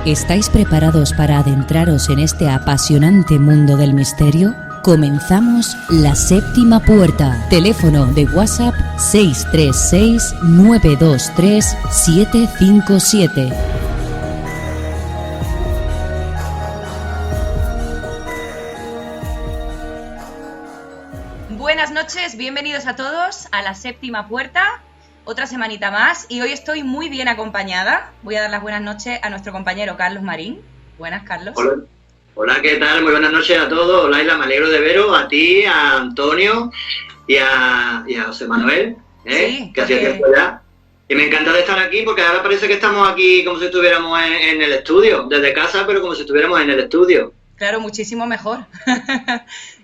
¿Estáis preparados para adentraros en este apasionante mundo del misterio? Comenzamos La Séptima Puerta. Teléfono de WhatsApp 636-923-757. Buenas noches, bienvenidos a todos a La Séptima Puerta. Otra semanita más y hoy estoy muy bien acompañada. Voy a dar las buenas noches a nuestro compañero Carlos Marín. Buenas, Carlos. Hola, hola, ¿qué tal? Muy buenas noches a todos. Laila, me alegro de veros, a ti, a Antonio y a José Manuel, Sí, que hacía tiempo ya. Y me encanta de estar aquí porque ahora parece que estamos aquí como si estuviéramos en el estudio, desde casa, pero como si estuviéramos en el estudio. Claro, muchísimo mejor.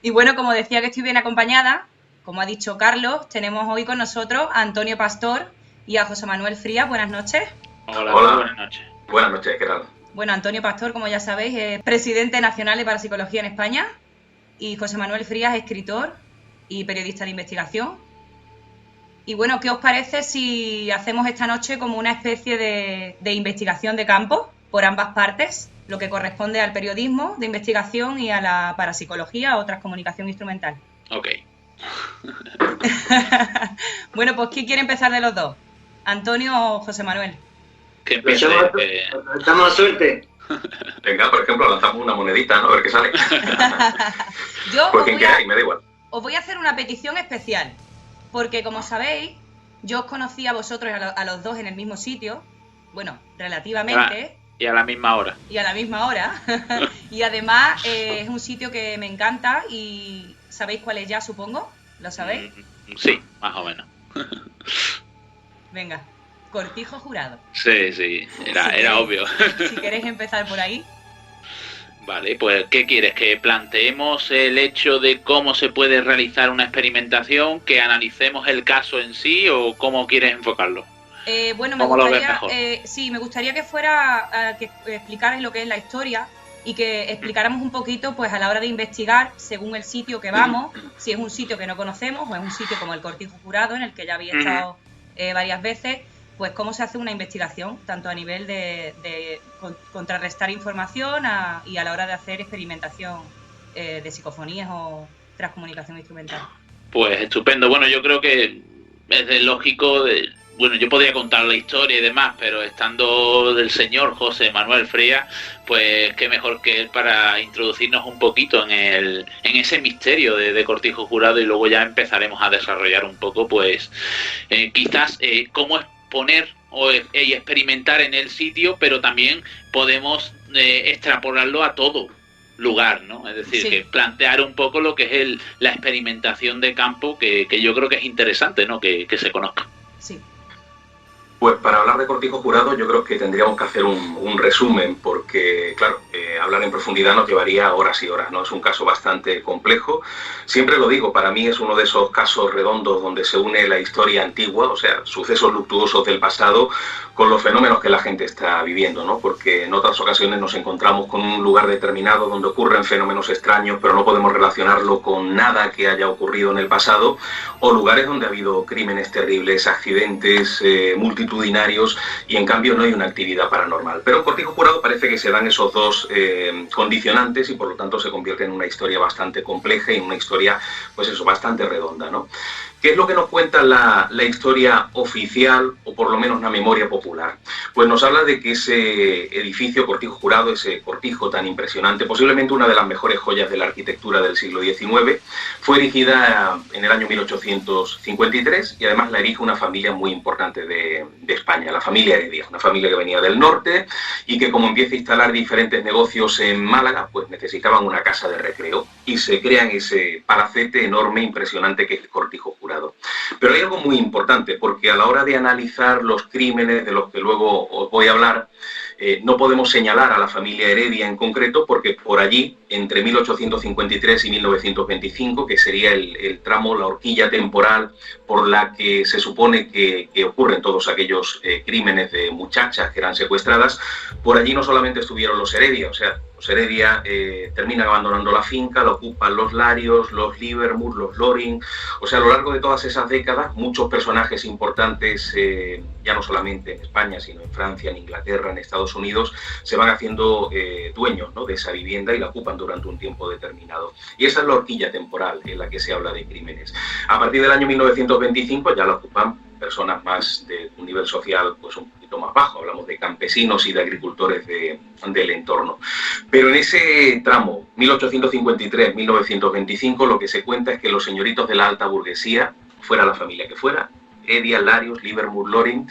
Y bueno, como decía que estoy bien acompañada, como ha dicho Carlos, tenemos hoy con nosotros a Antonio Pastor y a José Manuel Frías. Buenas noches. Hola, buenas noches. Buenas noches, ¿qué tal? Bueno, Antonio Pastor, como ya sabéis, es presidente nacional de Parapsicología en España y José Manuel Frías, escritor y periodista de investigación. Y bueno, ¿qué os parece si hacemos esta noche como una especie de investigación de campo por ambas partes, lo que corresponde al periodismo de investigación y a la parapsicología o comunicación instrumental? Ok. Bueno, pues ¿quién quiere empezar de los dos? ¿Antonio o José Manuel? Que empiece. Estamos a suerte. Venga, por ejemplo, lanzamos una monedita, ¿no? A ver qué sale. Yo Por quien queráis, me da igual. os voy a hacer una petición especial, porque como sabéis, yo os conocí a vosotros a los dos en el mismo sitio, bueno, relativamente. Y a la misma hora. Y a la misma hora. Y además es un sitio que me encanta y ¿sabéis cuál es ya, supongo? ¿Lo sabéis? Sí, más o menos. Venga, Cortijo Jurado. Sí, era obvio. Si queréis empezar por ahí. Vale, pues ¿qué quieres? ¿Que planteemos el hecho de cómo se puede realizar una experimentación? ¿Que analicemos el caso en sí o cómo quieres enfocarlo? Bueno, me gustaría, me gustaría que fuera que explicarais lo que es la historia y que explicáramos un poquito, pues a la hora de investigar, según el sitio que vamos, si es un sitio que no conocemos o es un sitio como el Cortijo Jurado, en el que ya había estado varias veces, pues cómo se hace una investigación, tanto a nivel de contrarrestar información y a la hora de hacer experimentación de psicofonías o transcomunicación instrumental. Pues estupendo. Bueno, yo creo que es de lógico. Bueno, yo podría contar la historia y demás, pero estando del señor José Manuel Frías, pues qué mejor que él para introducirnos un poquito en ese misterio de Cortijo Jurado y luego ya empezaremos a desarrollar un poco, pues quizás cómo exponer y experimentar en el sitio, pero también podemos extrapolarlo a todo lugar, ¿no? Es decir, que plantear un poco lo que es la experimentación de campo, que yo creo que es interesante, ¿no? Que se conozca. Sí. Pues para hablar de Cortijo Jurado yo creo que tendríamos que hacer un resumen porque, claro, hablar en profundidad nos llevaría horas y horas, ¿no? Es un caso bastante complejo. Siempre lo digo, para mí es uno de esos casos redondos donde se une la historia antigua, o sea, sucesos luctuosos del pasado, con los fenómenos que la gente está viviendo, ¿no? Porque en otras ocasiones nos encontramos con un lugar determinado donde ocurren fenómenos extraños, pero no podemos relacionarlo con nada que haya ocurrido en el pasado, o lugares donde ha habido crímenes terribles, accidentes, multitudinarios, y en cambio no hay una actividad paranormal. Pero en Cortijo Jurado parece que se dan esos dos condicionantes y por lo tanto se convierte en una historia bastante compleja y en una historia, pues eso, bastante redonda, ¿no? ¿Qué es lo que nos cuenta la historia oficial, o por lo menos la memoria popular? Pues nos habla de que ese edificio Cortijo Jurado, ese cortijo tan impresionante, posiblemente una de las mejores joyas de la arquitectura del siglo XIX, fue erigida en el año 1853 y además la erige una familia muy importante de España, la familia Heredia, una familia que venía del norte y que como empieza a instalar diferentes negocios en Málaga, pues necesitaban una casa de recreo y se crean ese palacete enorme, impresionante que es el Cortijo Jurado. Pero hay algo muy importante, porque a la hora de analizar los crímenes de los que luego os voy a hablar, no podemos señalar a la familia Heredia en concreto, porque por allí, entre 1853 y 1925, que sería el tramo, la horquilla temporal por la que se supone que ocurren todos aquellos crímenes de muchachas que eran secuestradas, por allí no solamente estuvieron los Heredia, o sea, Los Heredia terminan abandonando la finca, la ocupan los Larios, los Livermore, los Loring. O sea, a lo largo de todas esas décadas, muchos personajes importantes, ya no solamente en España, sino en Francia, en Inglaterra, en Estados Unidos, se van haciendo dueños, ¿no?, de esa vivienda y la ocupan durante un tiempo determinado. Y esa es la horquilla temporal en la que se habla de crímenes. A partir del año 1925 ya la ocupan personas más de un nivel social pues un poquito más bajo, hablamos de campesinos y de agricultores del entorno. Pero en ese tramo, 1853-1925, lo que se cuenta es que los señoritos de la alta burguesía, fuera la familia que fuera, Heredia, Larios, Livermore, Loring,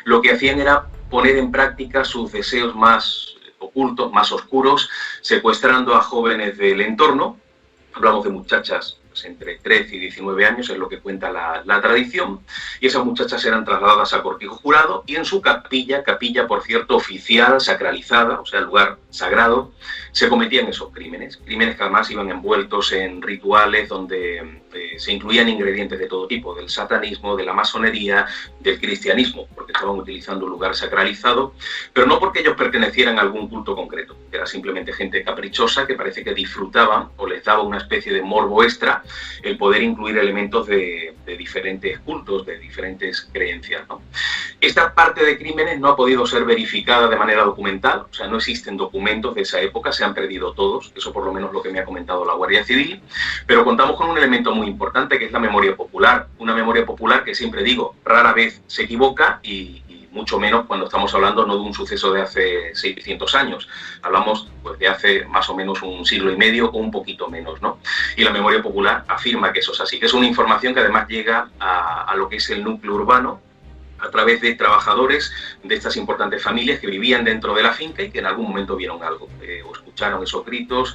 lo que hacían era poner en práctica sus deseos más ocultos, más oscuros, secuestrando a jóvenes del entorno. Hablamos de muchachas entre 13 y 19 años, es lo que cuenta la tradición, y esas muchachas eran trasladadas a Cortijo Jurado y en su capilla, por cierto oficial, sacralizada, o sea, lugar sagrado, se cometían esos crímenes que además iban envueltos en rituales donde se incluían ingredientes de todo tipo, del satanismo, de la masonería, del cristianismo, porque estaban utilizando un lugar sacralizado, pero no porque ellos pertenecieran a algún culto concreto, era simplemente gente caprichosa que parece que disfrutaban o les daba una especie de morbo extra el poder incluir elementos de diferentes cultos, de diferentes creencias, ¿no? Esta parte de crímenes no ha podido ser verificada de manera documental, o sea, no existen documentos de esa época, se han perdido todos, eso por lo menos lo que me ha comentado la Guardia Civil, pero contamos con un elemento muy importante que es la memoria popular, una memoria popular que siempre digo, rara vez se equivoca y mucho menos cuando estamos hablando no de un suceso de hace 600 años, hablamos pues de hace más o menos un siglo y medio o un poquito menos, ¿no? Y la memoria popular afirma que eso es así, que es una información que además llega a lo que es el núcleo urbano, a través de trabajadores de estas importantes familias que vivían dentro de la finca y que en algún momento vieron algo, o escucharon esos gritos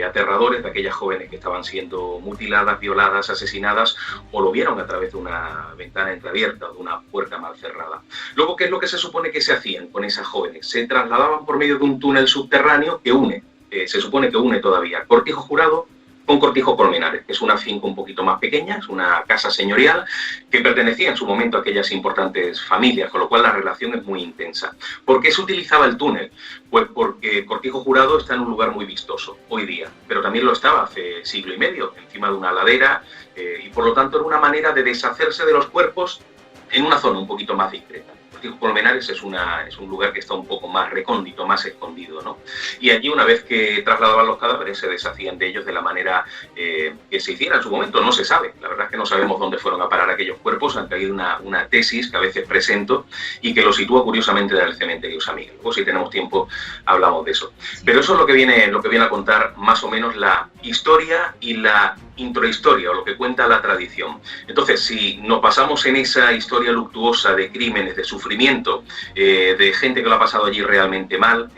aterradores de aquellas jóvenes que estaban siendo mutiladas, violadas, asesinadas, o lo vieron a través de una ventana entreabierta o de una puerta mal cerrada. Luego, ¿qué es lo que se supone que se hacían con esas jóvenes? Se trasladaban por medio de un túnel subterráneo que une, se supone que une todavía Cortijo Jurado con Cortijo Colmenares, que es una finca un poquito más pequeña, es una casa señorial que pertenecía en su momento a aquellas importantes familias, con lo cual la relación es muy intensa. ¿Por qué se utilizaba el túnel? Pues porque Cortijo Jurado está en un lugar muy vistoso hoy día, pero también lo estaba hace siglo y medio, encima de una ladera, y por lo tanto era una manera de deshacerse de los cuerpos en una zona un poquito más discreta. Cortijo Colmenares es un lugar que está un poco más recóndito, más escondido, ¿no? Y allí, una vez que trasladaban los cadáveres, se deshacían de ellos de la manera que se hiciera en su momento. No se sabe, la verdad es que no sabemos dónde fueron a parar aquellos cuerpos, aunque hay una tesis que a veces presento y que lo sitúa curiosamente en el cementerio San Miguel. Luego, si tenemos tiempo, hablamos de eso. Pero eso es lo que viene a contar más o menos la historia y la introhistoria, o lo que cuenta la tradición. Entonces, si nos pasamos en esa historia luctuosa de crímenes, de sufrimiento, de gente que lo ha pasado allí realmente mal,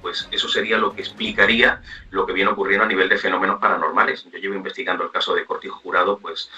pues eso sería lo que explicaría lo que viene ocurriendo a nivel de fenómenos paranormales. Yo llevo investigando el caso de Cortijo Jurado pues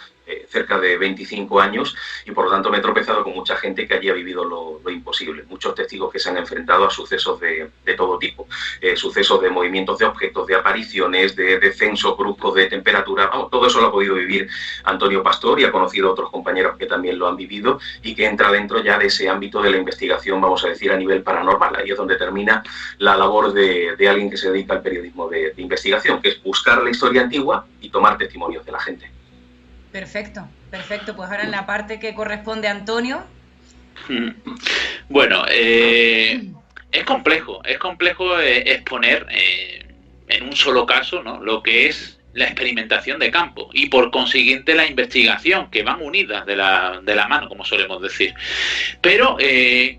cerca de 25 años y por lo tanto me he tropezado con mucha gente que allí ha vivido lo imposible. Muchos testigos que se han enfrentado a sucesos de todo tipo, sucesos de movimientos de objetos, de apariciones, de descensos bruscos de temperatura. Vamos, todo eso lo ha podido vivir Antonio Pastor y ha conocido a otros compañeros que también lo han vivido y que entra dentro ya de ese ámbito de la investigación, vamos a decir, a nivel paranormal. Ahí es donde termina la labor de alguien que se dedica al periodismo de investigación, que es buscar la historia antigua y tomar testimonios de la gente. Perfecto. Pues ahora en la parte que corresponde a Antonio. Bueno, es complejo exponer en un solo caso, ¿no?, lo que es la experimentación de campo y por consiguiente la investigación, que van unidas de la mano, como solemos decir. Pero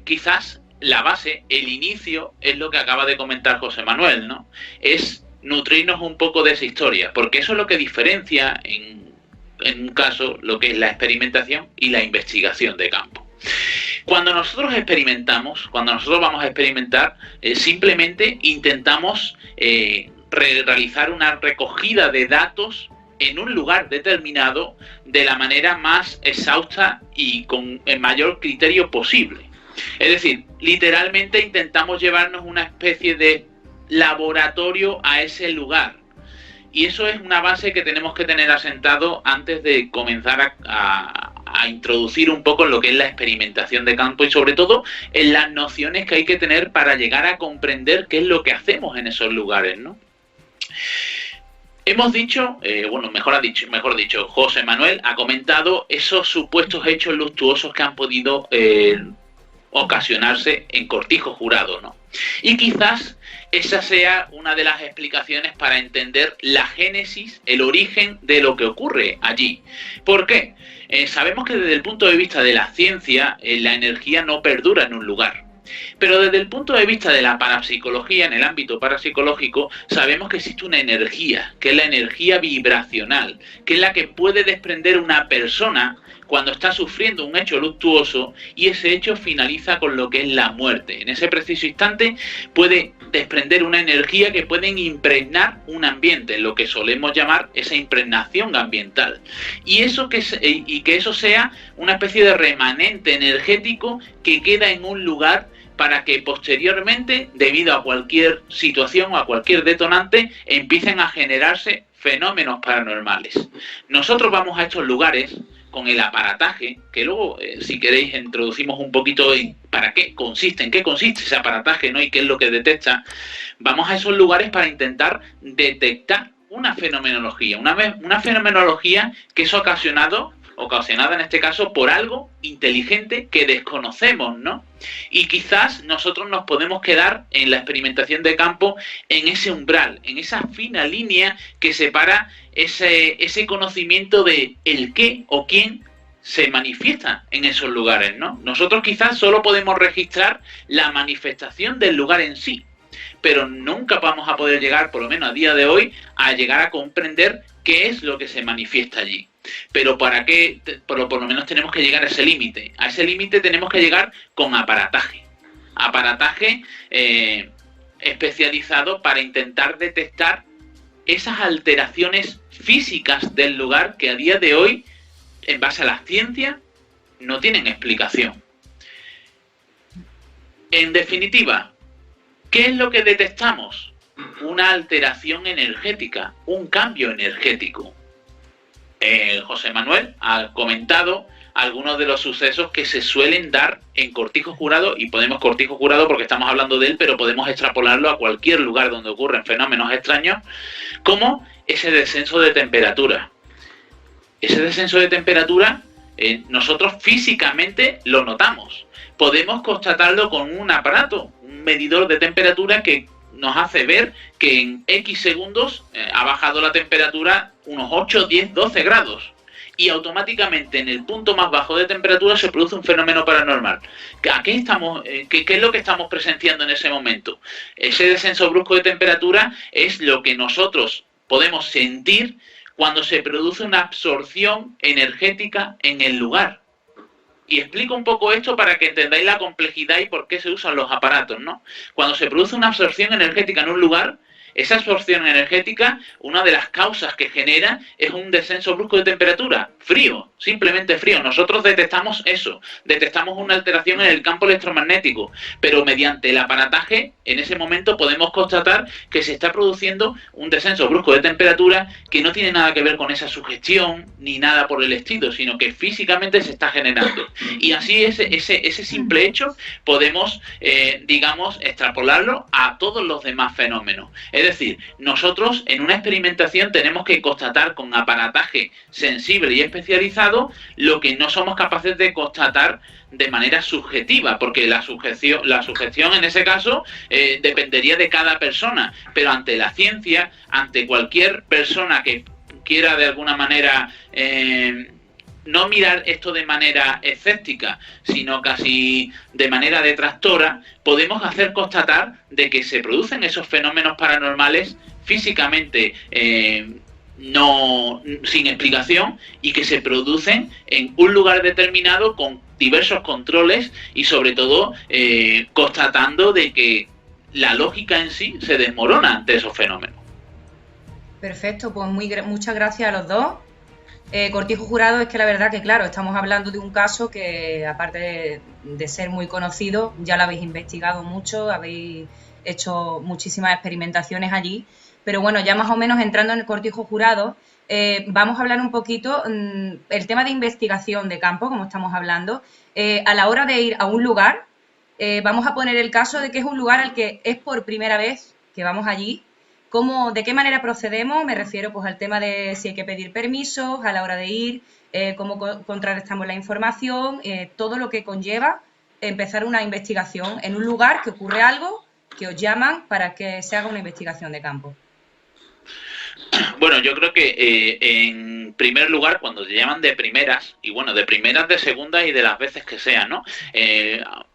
quizás la base, el inicio, es lo que acaba de comentar José Manuel, ¿no? Es nutrirnos un poco de esa historia, porque eso es lo que diferencia en un caso lo que es la experimentación y la investigación de campo. Cuando nosotros experimentamos, cuando nosotros vamos a experimentar, simplemente intentamos realizar una recogida de datos en un lugar determinado de la manera más exhausta y con el mayor criterio posible. Es decir, literalmente intentamos llevarnos una especie de laboratorio a ese lugar. Y eso es una base que tenemos que tener asentado antes de comenzar a a introducir un poco en lo que es la experimentación de campo y sobre todo en las nociones que hay que tener para llegar a comprender qué es lo que hacemos en esos lugares, ¿no? Hemos dicho, mejor dicho, José Manuel ha comentado esos supuestos hechos luctuosos que han podido ocasionarse en Cortijo Jurado, ¿no? Y quizás esa sea una de las explicaciones para entender la génesis, el origen de lo que ocurre allí. ¿Por qué? Sabemos que desde el punto de vista de la ciencia, la energía no perdura en un lugar. Pero desde el punto de vista de la parapsicología, en el ámbito parapsicológico, sabemos que existe una energía, que es la energía vibracional, que es la que puede desprender una persona cuando está sufriendo un hecho luctuoso y ese hecho finaliza con lo que es la muerte. En ese preciso instante puede desprender una energía que puede impregnar un ambiente, lo que solemos llamar esa impregnación ambiental. Y que eso sea una especie de remanente energético que queda en un lugar para que posteriormente, debido a cualquier situación o a cualquier detonante, empiecen a generarse fenómenos paranormales. Nosotros vamos a estos lugares con el aparataje, que luego, si queréis, introducimos un poquito en para qué consiste ese aparataje, ¿no? Y qué es lo que detecta. Vamos a esos lugares para intentar detectar una fenomenología, una fenomenología que es ocasionada en este caso por algo inteligente que desconocemos, ¿no? Y quizás nosotros nos podemos quedar en la experimentación de campo en ese umbral, en esa fina línea que separa ese conocimiento de el qué o quién se manifiesta en esos lugares, ¿no? Nosotros quizás solo podemos registrar la manifestación del lugar en sí, pero nunca vamos a poder llegar, por lo menos a día de hoy, a llegar a comprender qué es lo que se manifiesta allí. Pero ¿para qué? Por lo menos tenemos que llegar a ese límite. A ese límite tenemos que llegar con aparataje. Aparataje especializado para intentar detectar esas alteraciones físicas del lugar que a día de hoy, en base a la ciencia, no tienen explicación. En definitiva, ¿qué es lo que detectamos? Una alteración energética, un cambio energético. José Manuel ha comentado algunos de los sucesos que se suelen dar en Cortijo Jurado, y podemos Cortijo Jurado porque estamos hablando de él, pero podemos extrapolarlo a cualquier lugar donde ocurren fenómenos extraños, como ese descenso de temperatura. Ese descenso de temperatura nosotros físicamente lo notamos. Podemos constatarlo con un aparato, un medidor de temperatura que nos hace ver que en X segundos ha bajado la temperatura unos 8, 10, 12 grados. Y automáticamente en el punto más bajo de temperatura se produce un fenómeno paranormal. ¿Qué es lo que estamos presenciando en ese momento? Ese descenso brusco de temperatura es lo que nosotros podemos sentir cuando se produce una absorción energética en el lugar. Y explico un poco esto para que entendáis la complejidad y por qué se usan los aparatos, ¿no? Cuando se produce una absorción energética en un lugar, esa absorción energética, una de las causas que genera es un descenso brusco de temperatura, frío, simplemente frío. Nosotros detectamos eso, detectamos una alteración en el campo electromagnético, pero mediante el aparataje, en ese momento podemos constatar que se está produciendo un descenso brusco de temperatura que no tiene nada que ver con esa sugestión ni nada por el estilo, sino que físicamente se está generando. Y así ese simple hecho podemos, digamos, extrapolarlo a todos los demás fenómenos. Es decir, nosotros en una experimentación tenemos que constatar con aparataje sensible y especializado lo que no somos capaces de constatar de manera subjetiva, porque la sugestión en ese caso dependería de cada persona, pero ante la ciencia, ante cualquier persona que quiera de alguna manera no mirar esto de manera escéptica, sino casi de manera detractora, podemos hacer constatar de que se producen esos fenómenos paranormales físicamente sin explicación y que se producen en un lugar determinado con diversos controles y sobre todo constatando de que la lógica en sí se desmorona ante esos fenómenos. Perfecto, pues muchas gracias a los dos. Cortijo Jurado, es que la verdad que claro, estamos hablando de un caso que aparte de ser muy conocido, ya lo habéis investigado mucho, habéis hecho muchísimas experimentaciones allí, pero bueno, ya más o menos entrando en el Cortijo Jurado, vamos a hablar un poquito el tema de investigación de campo, como estamos hablando. A la hora de ir a un lugar, vamos a poner el caso de que es un lugar al que es por primera vez que vamos allí. ¿De qué manera procedemos? Me refiero pues al tema de si hay que pedir permisos a la hora de ir, cómo contrarrestamos la información, todo lo que conlleva empezar una investigación en un lugar que ocurre algo, que os llaman para que se haga una investigación de campo. Bueno, yo creo que en primer lugar, cuando te llaman de primeras, y bueno, de primeras, de segundas y de las veces que sean, ¿no?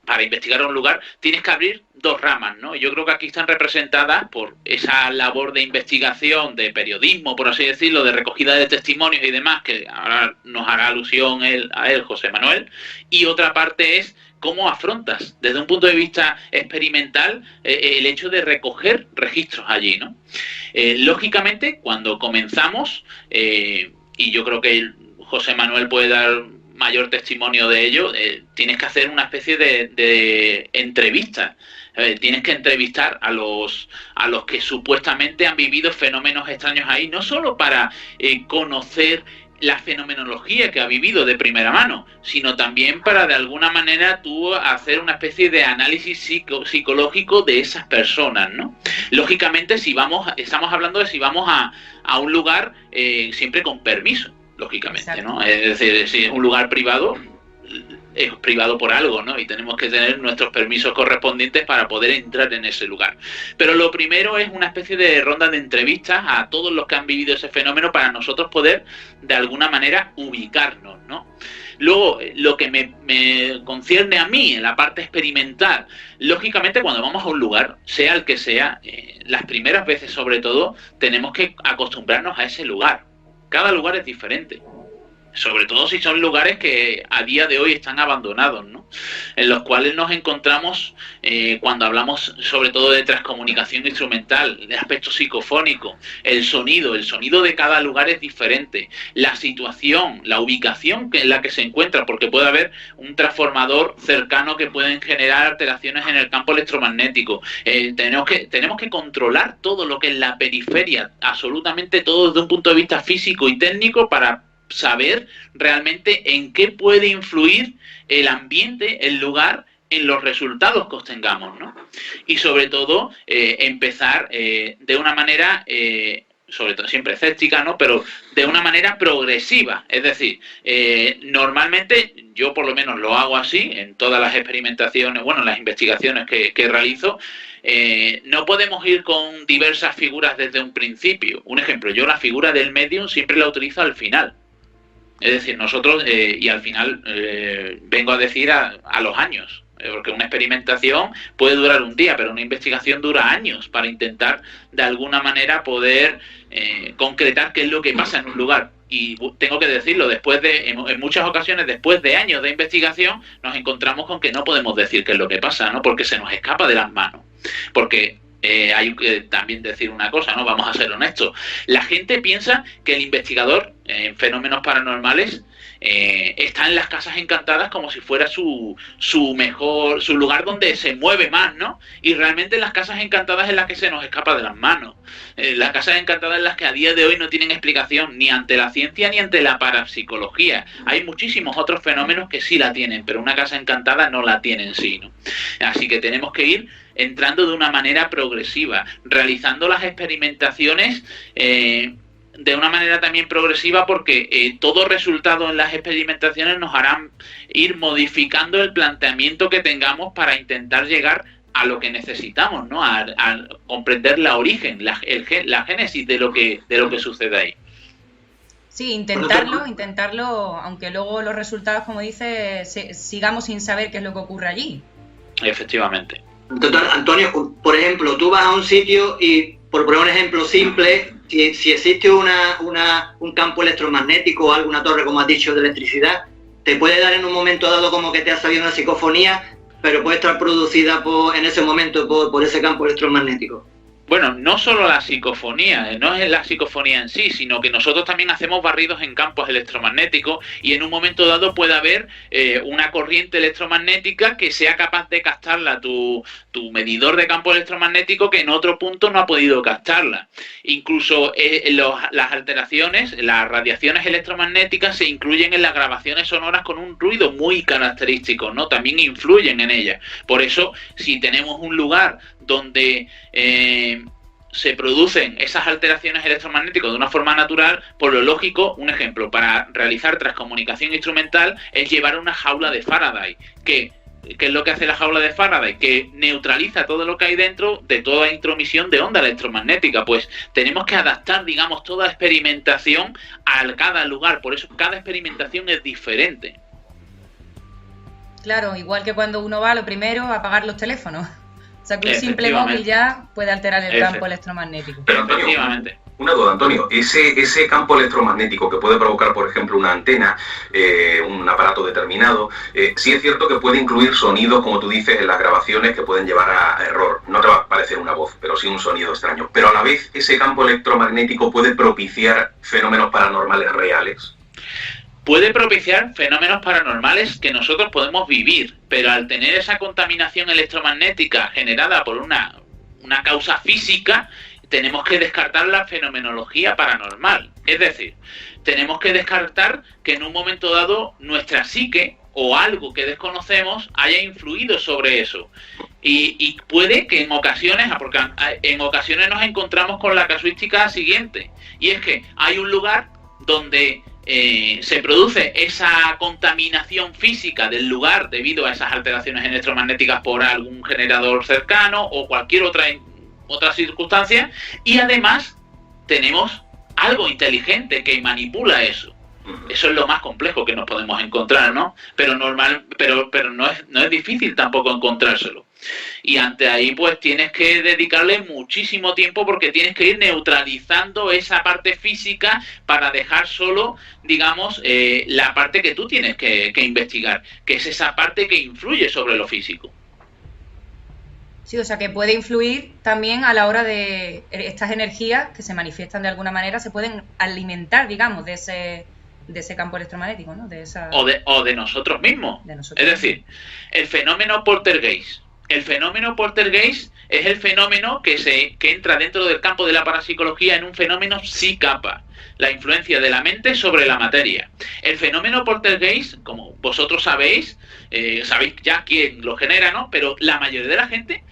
Para investigar un lugar, tienes que abrir dos ramas, ¿no? Yo creo que aquí están representadas por esa labor de investigación, de periodismo, por así decirlo, de recogida de testimonios y demás, que ahora nos hará alusión a él, José Manuel, y otra parte es cómo afrontas, desde un punto de vista experimental, el hecho de recoger registros allí, ¿no? Lógicamente, cuando comenzamos, y yo creo que José Manuel puede dar mayor testimonio de ello, tienes que hacer una especie de entrevista. Tienes que entrevistar a los que supuestamente han vivido fenómenos extraños ahí, no solo para conocer la fenomenología que ha vivido de primera mano, sino también para de alguna manera tú hacer una especie de análisis psicológico de esas personas, ¿no? Lógicamente, estamos hablando de si vamos a un lugar siempre con permiso, lógicamente, ¿no? Es decir, si es un lugar privado, es privado por algo, ¿no? Y tenemos que tener nuestros permisos correspondientes para poder entrar en ese lugar. Pero lo primero es una especie de ronda de entrevistas a todos los que han vivido ese fenómeno para nosotros poder, de alguna manera, ubicarnos, ¿no? Luego, lo que me concierne a mí, en la parte experimental, lógicamente cuando vamos a un lugar, sea el que sea, las primeras veces sobre todo, tenemos que acostumbrarnos a ese lugar. Cada lugar es diferente. Sobre todo si son lugares que a día de hoy están abandonados, ¿no? En los cuales nos encontramos cuando hablamos sobre todo de transcomunicación instrumental, de aspecto psicofónico, el sonido de cada lugar es diferente, la situación, la ubicación en la que se encuentra, porque puede haber un transformador cercano que pueden generar alteraciones en el campo electromagnético. Tenemos que controlar todo lo que es la periferia, absolutamente todo desde un punto de vista físico y técnico para saber realmente en qué puede influir el ambiente, el lugar, en los resultados que obtengamos, ¿no? Y sobre todo, empezar de una manera, sobre todo siempre escéptica, ¿no? Pero de una manera progresiva. Es decir, normalmente, yo por lo menos lo hago así, en todas las experimentaciones, bueno, las investigaciones que realizo, no podemos ir con diversas figuras desde un principio. Un ejemplo, yo la figura del medium siempre la utilizo al final. Es decir, nosotros, y al final vengo a decir a los años, porque una experimentación puede durar un día, pero una investigación dura años para intentar de alguna manera poder concretar qué es lo que pasa en un lugar. Y tengo que decirlo, en muchas ocasiones, después de años de investigación, nos encontramos con que no podemos decir qué es lo que pasa, ¿no? Porque se nos escapa de las manos. Porque hay que también decir una cosa, ¿no? Vamos a ser honestos. La gente piensa que el investigador en fenómenos paranormales está en las casas encantadas como si fuera su lugar donde se mueve más, ¿no? Y realmente las casas encantadas es las que se nos escapa de las manos. Las casas encantadas en las que a día de hoy no tienen explicación ni ante la ciencia ni ante la parapsicología. Hay muchísimos otros fenómenos que sí la tienen, pero una casa encantada no la tiene en sí, ¿no? Así que tenemos que ir entrando de una manera progresiva, realizando las experimentaciones de una manera también progresiva, porque todo resultado en las experimentaciones nos harán ir modificando el planteamiento que tengamos para intentar llegar a lo que necesitamos, ¿no? A comprender la origen, la génesis de lo que sucede ahí. Sí, intentarlo, aunque luego los resultados, como dice, sigamos sin saber qué es lo que ocurre allí. Efectivamente. Antonio, por ejemplo, tú vas a un sitio y, por poner un ejemplo simple, si existe un campo electromagnético o alguna torre, como has dicho, de electricidad, te puede dar en un momento dado como que te ha salido una psicofonía, pero puede estar producida en ese momento por ese campo electromagnético. Bueno, no solo la psicofonía, no es la psicofonía en sí, sino que nosotros también hacemos barridos en campos electromagnéticos y en un momento dado puede haber una corriente electromagnética que sea capaz de captarla tu medidor de campo electromagnético que en otro punto no ha podido captarla. Incluso las alteraciones, las radiaciones electromagnéticas se incluyen en las grabaciones sonoras con un ruido muy característico, ¿no? También influyen en ellas. Por eso, si tenemos un lugar donde se producen esas alteraciones electromagnéticas de una forma natural, por lo lógico, un ejemplo, para realizar transcomunicación instrumental es llevar una jaula de Faraday. ¿Qué es lo que hace la jaula de Faraday? Que neutraliza todo lo que hay dentro de toda intromisión de onda electromagnética. Pues tenemos que adaptar, digamos, toda experimentación a cada lugar. Por eso cada experimentación es diferente. Claro, igual que cuando uno va, lo primero, a apagar los teléfonos. O sea, que un simple móvil ya puede alterar el campo electromagnético. Pero Antonio, una duda, Antonio. Ese campo electromagnético que puede provocar, por ejemplo, una antena, un aparato determinado, sí es cierto que puede incluir sonidos, como tú dices, en las grabaciones que pueden llevar a error. No te va a parecer una voz, pero sí un sonido extraño. Pero a la vez, ese campo electromagnético puede propiciar fenómenos paranormales reales. Puede propiciar fenómenos paranormales que nosotros podemos vivir, pero al tener esa contaminación electromagnética generada por una causa física, tenemos que descartar la fenomenología paranormal. Es decir, tenemos que descartar que en un momento dado nuestra psique o algo que desconocemos haya influido sobre eso. Y puede que en ocasiones, porque en ocasiones nos encontramos con la casuística siguiente, y es que hay un lugar donde se produce esa contaminación física del lugar debido a esas alteraciones electromagnéticas por algún generador cercano o cualquier otra circunstancia, y además tenemos algo inteligente que manipula eso. Eso es lo más complejo que nos podemos encontrar, ¿no? Pero no es difícil tampoco encontrárselo. Y ante ahí pues tienes que dedicarle muchísimo tiempo porque tienes que ir neutralizando esa parte física para dejar solo, digamos, la parte que tú tienes que investigar, que es esa parte que influye sobre lo físico. Sí, o sea que puede influir también a la hora de estas energías que se manifiestan de alguna manera, se pueden alimentar, digamos, de ese campo electromagnético, ¿no? O de nosotros mismos. Es decir, el fenómeno poltergeist. El fenómeno poltergeist es el fenómeno que entra dentro del campo de la parapsicología en un fenómeno psi-capa, la influencia de la mente sobre la materia. El fenómeno poltergeist, como vosotros sabéis ya quién lo genera, ¿no? Pero la mayoría de la gente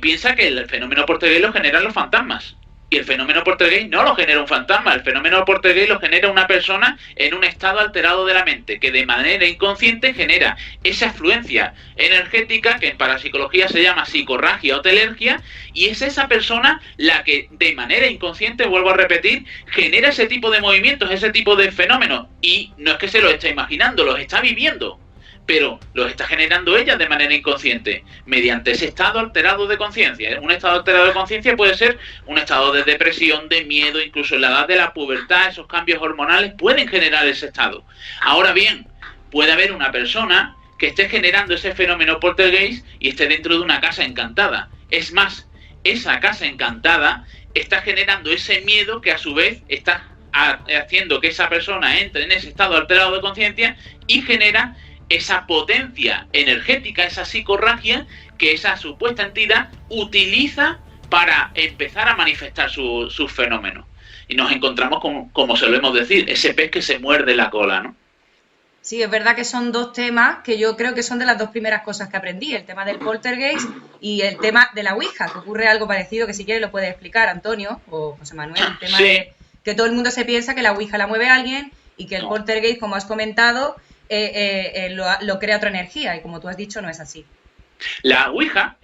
piensa que el fenómeno poltergeist lo generan los fantasmas. Y el fenómeno poltergeist no lo genera un fantasma, el fenómeno poltergeist lo genera una persona en un estado alterado de la mente, que de manera inconsciente genera esa afluencia energética que en parapsicología se llama psicorragia o telergia, y es esa persona la que de manera inconsciente, vuelvo a repetir, genera ese tipo de movimientos, ese tipo de fenómenos, y no es que se los está imaginando, los está viviendo, pero los está generando ella de manera inconsciente, mediante ese estado alterado de conciencia. Un estado alterado de conciencia puede ser un estado de depresión, de miedo, incluso en la edad de la pubertad, esos cambios hormonales pueden generar ese estado. Ahora bien, puede haber una persona que esté generando ese fenómeno poltergeist y esté dentro de una casa encantada. Es más, esa casa encantada está generando ese miedo que a su vez está haciendo que esa persona entre en ese estado alterado de conciencia y genera esa potencia energética, esa psicorragia que esa supuesta entidad utiliza para empezar a manifestar sus fenómenos. Y nos encontramos con, como solemos decir, ese pez que se muerde la cola, ¿no? Sí, es verdad que son dos temas que yo creo que son de las dos primeras cosas que aprendí, el tema del poltergeist y el tema de la Ouija, que ocurre algo parecido, que si quieres lo puede explicar Antonio o José Manuel, el tema de que todo el mundo se piensa que la Ouija la mueve alguien y que el poltergeist, como has comentado, lo crea otra energía, y como tú has dicho, no es así. La Ouija,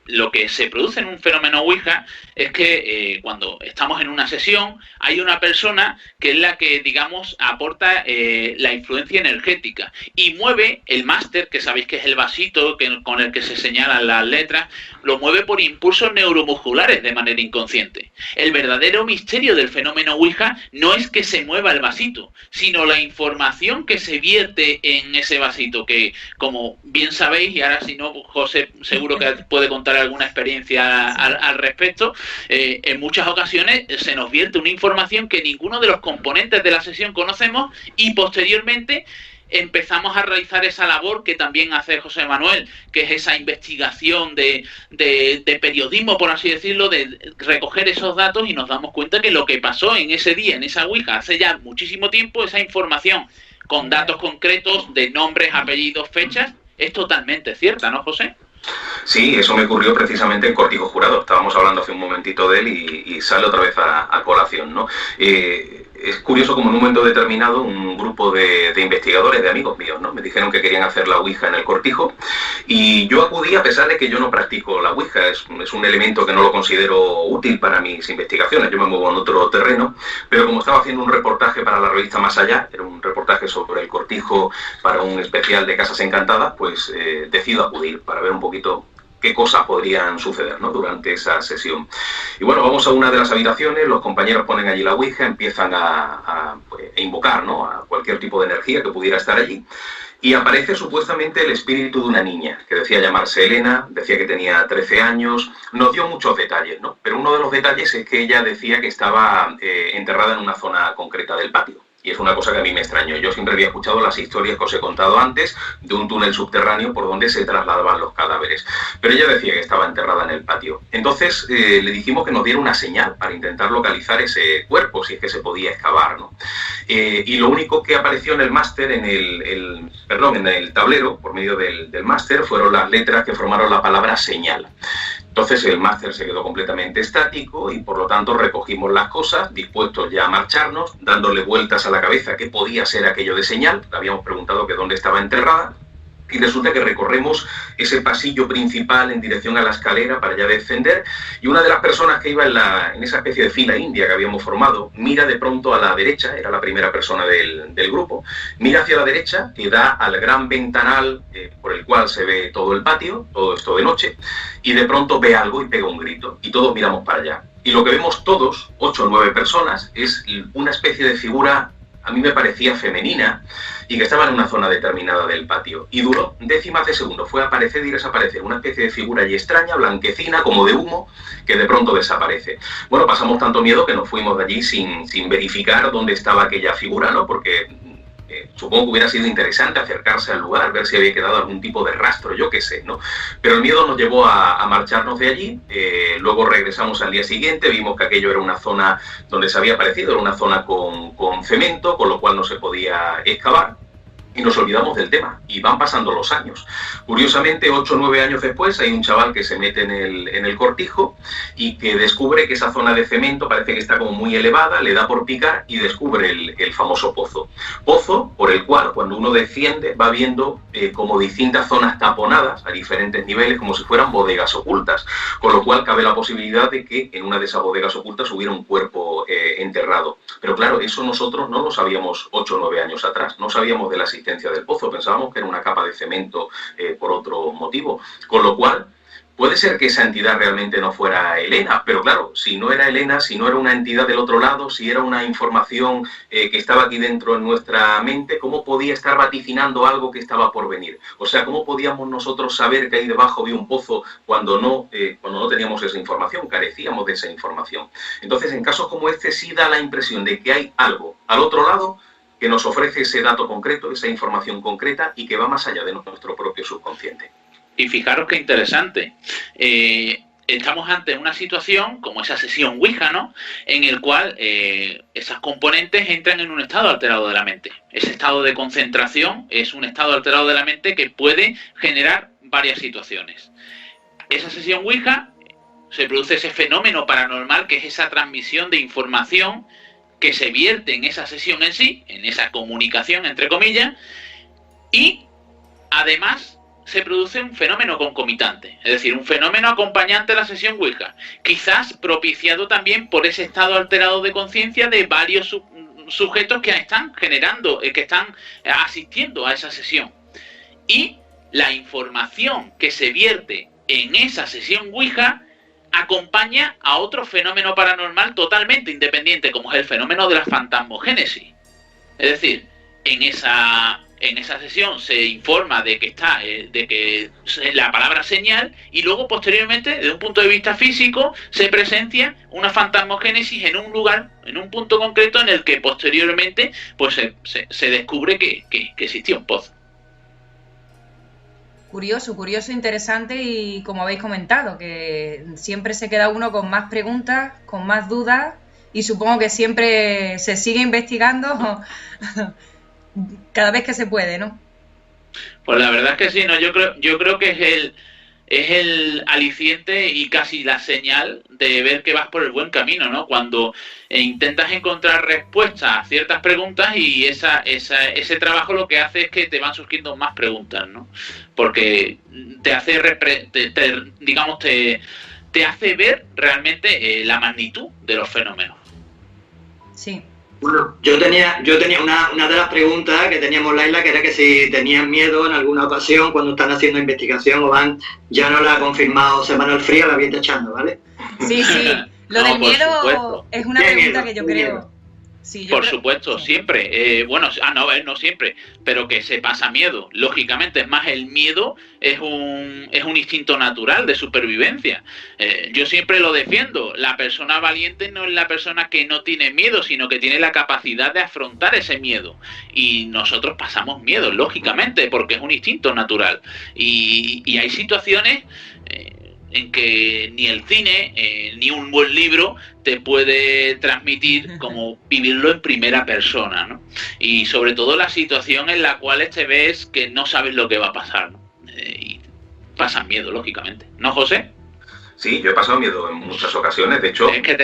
lo que se produce en un fenómeno Ouija es que cuando estamos en una sesión hay una persona que es la que, digamos, aporta la influencia energética y mueve el máster, que sabéis que es el vasito con el que se señalan las letras, lo mueve por impulsos neuromusculares de manera inconsciente. El verdadero misterio del fenómeno Ouija no es que se mueva el vasito, sino la información que se vierte en ese vasito, que como bien sabéis, y ahora si no, José seguro que puede contar alguna experiencia al respecto, en muchas ocasiones se nos vierte una información que ninguno de los componentes de la sesión conocemos y posteriormente empezamos a realizar esa labor que también hace José Manuel, que es esa investigación de periodismo, por así decirlo, de recoger esos datos y nos damos cuenta que lo que pasó en ese día, en esa Ouija, hace ya muchísimo tiempo, esa información con datos concretos de nombres, apellidos, fechas, es totalmente cierta, ¿no, José? Sí, eso me ocurrió precisamente en Cortijo Jurado. Estábamos hablando hace un momentito de él y sale otra vez a colación, ¿no? Es curioso como en un momento determinado un grupo de investigadores, de amigos míos, ¿no? Me dijeron que querían hacer la Ouija en el Cortijo y yo acudí a pesar de que yo no practico la Ouija. Es un elemento que no lo considero útil para mis investigaciones. Yo me muevo en otro terreno, pero como estaba haciendo un reportaje para la revista Más Allá, era un reportaje sobre el Cortijo para un especial de Casas Encantadas, pues decido acudir para ver un poquito qué cosas podrían suceder, ¿no?, durante esa sesión. Y bueno, vamos a una de las habitaciones, los compañeros ponen allí la Ouija, empiezan a invocar, ¿no?, a cualquier tipo de energía que pudiera estar allí, y aparece supuestamente el espíritu de una niña, que decía llamarse Elena, decía que tenía 13 años, nos dio muchos detalles, ¿no? Pero uno de los detalles es que ella decía que estaba enterrada en una zona concreta del patio. Y es una cosa que a mí me extrañó. Yo siempre había escuchado las historias que os he contado antes de un túnel subterráneo por donde se trasladaban los cadáveres. Pero ella decía que estaba enterrada en el patio. Entonces le dijimos que nos diera una señal para intentar localizar ese cuerpo, si es que se podía excavar, ¿no? Y lo único que apareció en el máster, en el tablero, por medio del máster, fueron las letras que formaron la palabra señal. Entonces el máster se quedó completamente estático y por lo tanto recogimos las cosas, dispuestos ya a marcharnos, dándole vueltas a la cabeza qué podía ser aquello de señal. Le habíamos preguntado que dónde estaba enterrada y resulta que recorremos ese pasillo principal en dirección a la escalera para ya descender y una de las personas que iba en esa especie de fila india que habíamos formado mira de pronto a la derecha, era la primera persona del grupo, mira hacia la derecha que da al gran ventanal por el cual se ve todo el patio, todo esto de noche, y de pronto ve algo y pega un grito y todos miramos para allá. Y lo que vemos todos, 8 o 9 personas, es una especie de figura, a mí me parecía femenina, y que estaba en una zona determinada del patio. Y duró décimas de segundo, fue aparecer y desaparecer, una especie de figura allí extraña, blanquecina, como de humo, que de pronto desaparece. Bueno, pasamos tanto miedo que nos fuimos de allí sin verificar dónde estaba aquella figura, ¿no? Porque supongo que hubiera sido interesante acercarse al lugar, ver si había quedado algún tipo de rastro, yo qué sé, ¿no? Pero el miedo nos llevó a marcharnos de allí, luego regresamos al día siguiente, vimos que aquello era una zona donde se había aparecido, era una zona con cemento, con lo cual no se podía excavar, y nos olvidamos del tema, y van pasando los años. Curiosamente, 8 o 9 años después, hay un chaval que se mete en el Cortijo y que descubre que esa zona de cemento parece que está como muy elevada, le da por picar y descubre el famoso pozo. Pozo por el cual, cuando uno desciende, va viendo como distintas zonas taponadas a diferentes niveles, como si fueran bodegas ocultas, con lo cual cabe la posibilidad de que en una de esas bodegas ocultas hubiera un cuerpo enterrado. Pero claro, eso nosotros no lo sabíamos 8 o 9 años atrás, no sabíamos de la existencia del pozo, pensábamos que era una capa de cemento por otro motivo, con lo cual puede ser que esa entidad realmente no fuera Elena, pero claro, si no era Elena, si no era una entidad del otro lado, si era una información que estaba aquí dentro en nuestra mente, ¿cómo podía estar vaticinando algo que estaba por venir? O sea, ¿cómo podíamos nosotros saber que ahí debajo había un pozo cuando no teníamos esa información, carecíamos de esa información? Entonces, en casos como este sí da la impresión de que hay algo al otro lado que nos ofrece ese dato concreto, esa información concreta y que va más allá de nuestro propio subconsciente. Y fijaros qué interesante. Estamos ante una situación como esa sesión Ouija, ¿no?, en el cual esas componentes entran en un estado alterado de la mente. Ese estado de concentración es un estado alterado de la mente que puede generar varias situaciones. Esa sesión Ouija se produce ese fenómeno paranormal que es esa transmisión de información que se vierte en esa sesión en sí, en esa comunicación, entre comillas, y además se produce un fenómeno concomitante, es decir, un fenómeno acompañante a la sesión Ouija, quizás propiciado también por ese estado alterado de conciencia de varios sujetos que están generando, que están asistiendo a esa sesión. Y la información que se vierte en esa sesión Ouija acompaña a otro fenómeno paranormal totalmente independiente, como es el fenómeno de la fantasmogénesis. Es decir, en esa en esa sesión se informa de que está, de que la palabra señal, y luego posteriormente, desde un punto de vista físico, se presencia una fantasmogénesis en un lugar, en un punto concreto, en el que posteriormente pues se descubre que existía un pozo. Curioso, interesante, y como habéis comentado, que siempre se queda uno con más preguntas, con más dudas, y supongo que siempre se sigue investigando cada vez que se puede, ¿no? Pues la verdad es que sí, ¿no? Yo creo que es el aliciente y casi la señal de ver que vas por el buen camino, ¿no? Cuando intentas encontrar respuestas a ciertas preguntas, y ese trabajo lo que hace es que te van surgiendo más preguntas, ¿no? Porque te hace, digamos, te hace ver realmente la magnitud de los fenómenos. Sí. Bueno, yo tenía una de las preguntas que teníamos, Laila, que era que si tenían miedo en alguna ocasión cuando están haciendo investigación o van, ya no la ha confirmado José Manuel Frías, la voy tachando, ¿vale? Sí, lo del miedo es una pregunta que yo creo... Sí, por supuesto, siempre. No siempre, pero que se pasa miedo. Lógicamente, es más, el miedo es un instinto natural de supervivencia. Yo siempre lo defiendo. La persona valiente no es la persona que no tiene miedo, sino que tiene la capacidad de afrontar ese miedo. Y nosotros pasamos miedo, lógicamente, porque es un instinto natural. Y hay situaciones en que ni el cine ni un buen libro te puede transmitir como vivirlo en primera persona, ¿no? Y sobre todo la situación en la cual te ves que no sabes lo que va a pasar, ¿no? Y pasas miedo, lógicamente. ¿No, José? Sí, yo he pasado miedo en muchas ocasiones. De hecho, es que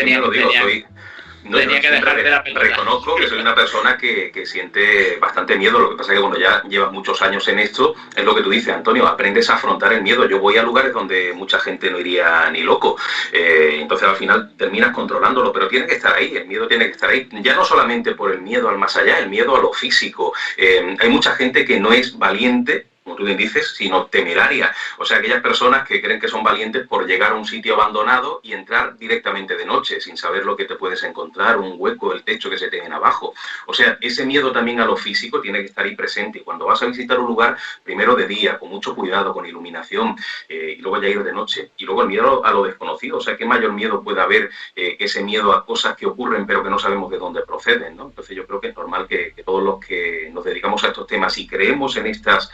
reconozco que soy una persona que siente bastante miedo. Lo que pasa es que cuando ya llevas muchos años en esto, es lo que tú dices, Antonio, aprendes a afrontar el miedo. Yo voy a lugares donde mucha gente no iría ni loco, entonces al final terminas controlándolo, pero tiene que estar ahí, el miedo tiene que estar ahí, ya no solamente por el miedo al más allá, el miedo a lo físico. Hay mucha gente que no es valiente, como tú bien dices, sino temeraria. O sea, aquellas personas que creen que son valientes por llegar a un sitio abandonado y entrar directamente de noche, sin saber lo que te puedes encontrar, un hueco del techo que se te viene abajo. O sea, ese miedo también a lo físico tiene que estar ahí presente. Y cuando vas a visitar un lugar, primero de día, con mucho cuidado, con iluminación, y luego ya ir de noche. Y luego el miedo a lo desconocido. O sea, ¿qué mayor miedo puede haber que ese miedo a cosas que ocurren pero que no sabemos de dónde proceden, ¿no? Entonces yo creo que es normal que todos los que nos dedicamos a estos temas y creemos en estas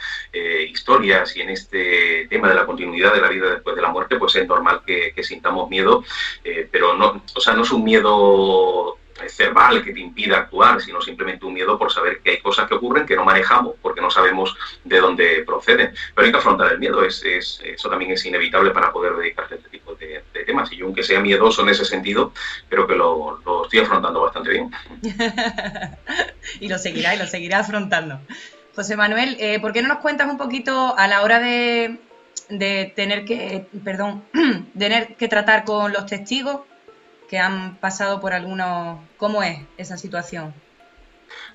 historias y en este tema de la continuidad de la vida después de la muerte, pues es normal que sintamos miedo, pero no, o sea, no es un miedo verbal que te impida actuar, sino simplemente un miedo por saber que hay cosas que ocurren que no manejamos porque no sabemos de dónde proceden. Pero hay que afrontar el miedo, eso también es inevitable para poder dedicarse a este tipo de temas. Y yo, aunque sea miedoso en ese sentido, creo que lo estoy afrontando bastante bien. Y lo seguirá afrontando. José Manuel, ¿por qué no nos cuentas un poquito a la hora de tener que tratar con los testigos que han pasado por algunos... ¿Cómo es esa situación?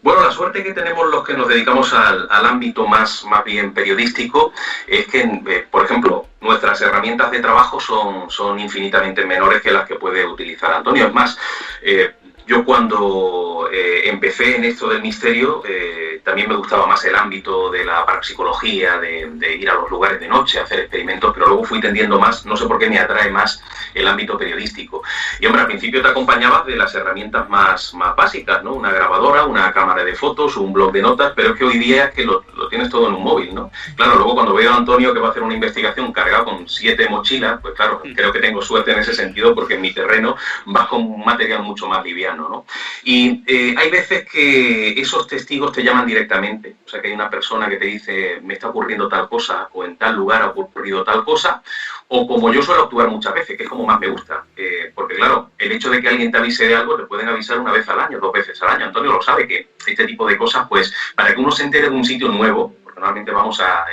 Bueno, la suerte que tenemos los que nos dedicamos al ámbito más bien periodístico es que, por ejemplo, nuestras herramientas de trabajo son infinitamente menores que las que puede utilizar Antonio. Es más, yo cuando empecé en esto del misterio, también me gustaba más el ámbito de la parapsicología, de ir a los lugares de noche, hacer experimentos, pero luego fui tendiendo más, no sé por qué me atrae más el ámbito periodístico. Y hombre, al principio te acompañabas de las herramientas más básicas, ¿no? Una grabadora, una cámara de fotos, un blog de notas, pero es que hoy día es que lo tienes todo en un móvil, ¿no? Claro, luego cuando veo a Antonio que va a hacer una investigación cargada con 7 mochilas, pues claro, creo que tengo suerte en ese sentido porque en mi terreno va con un material mucho más liviano, ¿no? Y hay veces que esos testigos te llaman directamente, o sea que hay una persona que te dice me está ocurriendo tal cosa o en tal lugar ha ocurrido tal cosa, o como yo suelo actuar muchas veces, que es como más me gusta, porque claro, el hecho de que alguien te avise de algo te pueden avisar una vez al año, 2 veces al año. Antonio lo sabe, que este tipo de cosas, pues para que uno se entere de un sitio nuevo, porque normalmente vamos a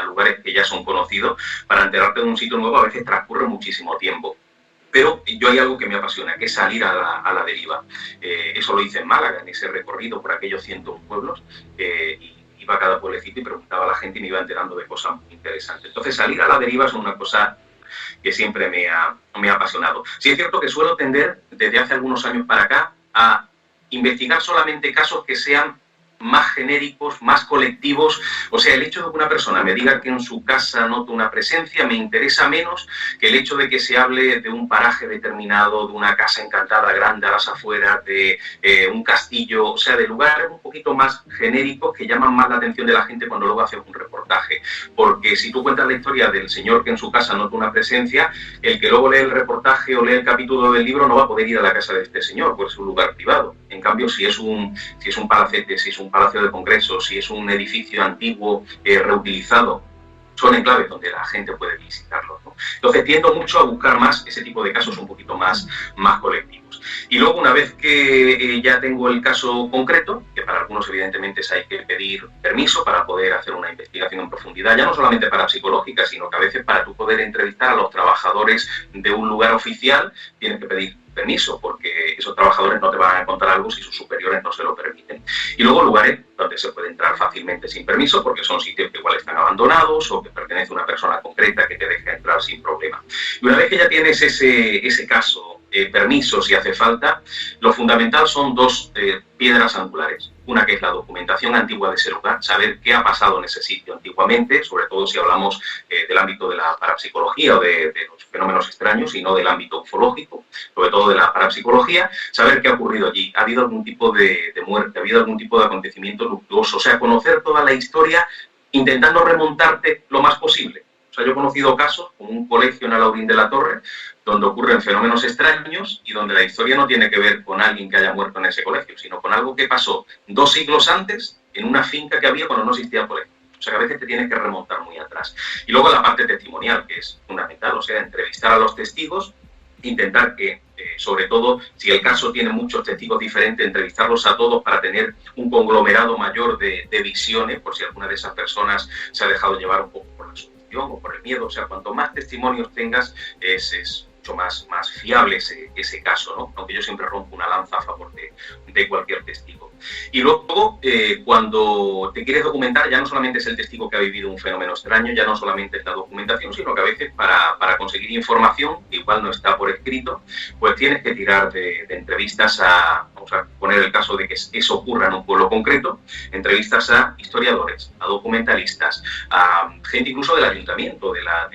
lugares que ya son conocidos, para enterarte de un sitio nuevo a veces transcurre muchísimo tiempo. Pero yo hay algo que me apasiona, que es salir a la deriva. Eso lo hice en Málaga, en ese recorrido por aquellos 101 pueblos, y iba a cada pueblecito y preguntaba a la gente y me iba enterando de cosas muy interesantes. Entonces, salir a la deriva es una cosa que siempre me ha apasionado. Sí es cierto que suelo tender, desde hace algunos años para acá, a investigar solamente casos que sean más genéricos, más colectivos. O sea, el hecho de que una persona me diga que en su casa nota una presencia me interesa menos que el hecho de que se hable de un paraje determinado, de una casa encantada grande a las afueras, de un castillo, o sea, de lugares un poquito más genéricos que llaman más la atención de la gente cuando luego haces un reportaje. Porque si tú cuentas la historia del señor que en su casa nota una presencia, el que luego lee el reportaje o lee el capítulo del libro no va a poder ir a la casa de este señor, porque es un lugar privado. En cambio, si es un palacete, si es un palacio de congresos, si es un edificio antiguo reutilizado, son enclaves donde la gente puede visitarlo, ¿no? Entonces tiendo mucho a buscar más ese tipo de casos un poquito más colectivos. Y luego, una vez que ya tengo el caso concreto, que para algunos evidentemente hay que pedir permiso para poder hacer una investigación en profundidad, ya no solamente parapsicológica, sino que a veces para tú poder entrevistar a los trabajadores de un lugar oficial tienes que pedir permiso, porque esos trabajadores no te van a contar algo si sus superiores no se lo permiten. Y luego lugares donde se puede entrar fácilmente sin permiso, porque son sitios que igual están abandonados o que pertenece a una persona concreta que te deja entrar sin problema. Y una vez que ya tienes ese caso, permiso si hace falta, lo fundamental son dos piedras angulares. Una que es la documentación antigua de ese lugar, saber qué ha pasado en ese sitio antiguamente, sobre todo si hablamos del ámbito de la parapsicología o de los fenómenos extraños y no del ámbito ufológico, sobre todo de la parapsicología, saber qué ha ocurrido allí. ¿Ha habido algún tipo de muerte? ¿Ha habido algún tipo de acontecimiento luctuoso? O sea, conocer toda la historia intentando remontarte lo más posible. O sea, yo he conocido casos, como un colegio en Alaurín de la Torre, donde ocurren fenómenos extraños y donde la historia no tiene que ver con alguien que haya muerto en ese colegio, sino con algo que pasó 2 siglos antes en una finca que había cuando no existía el colegio. O sea, que a veces te tienes que remontar muy atrás. Y luego la parte testimonial, que es fundamental, o sea, entrevistar a los testigos, intentar que, sobre todo, si el caso tiene muchos testigos diferentes, entrevistarlos a todos para tener un conglomerado mayor de visiones, por si alguna de esas personas se ha dejado llevar un poco por la sugestión o por el miedo. O sea, cuanto más testimonios tengas, es mucho más fiable ese caso, ¿no? Aunque yo siempre rompo una lanza a favor de cualquier testigo. Y luego, cuando te quieres documentar, ya no solamente es el testigo que ha vivido un fenómeno extraño, ya no solamente es la documentación, sino que a veces para conseguir información, que igual no está por escrito, pues tienes que tirar de entrevistas vamos a poner el caso de que eso ocurra en un pueblo concreto, entrevistas a historiadores, a documentalistas, a gente incluso del ayuntamiento, de la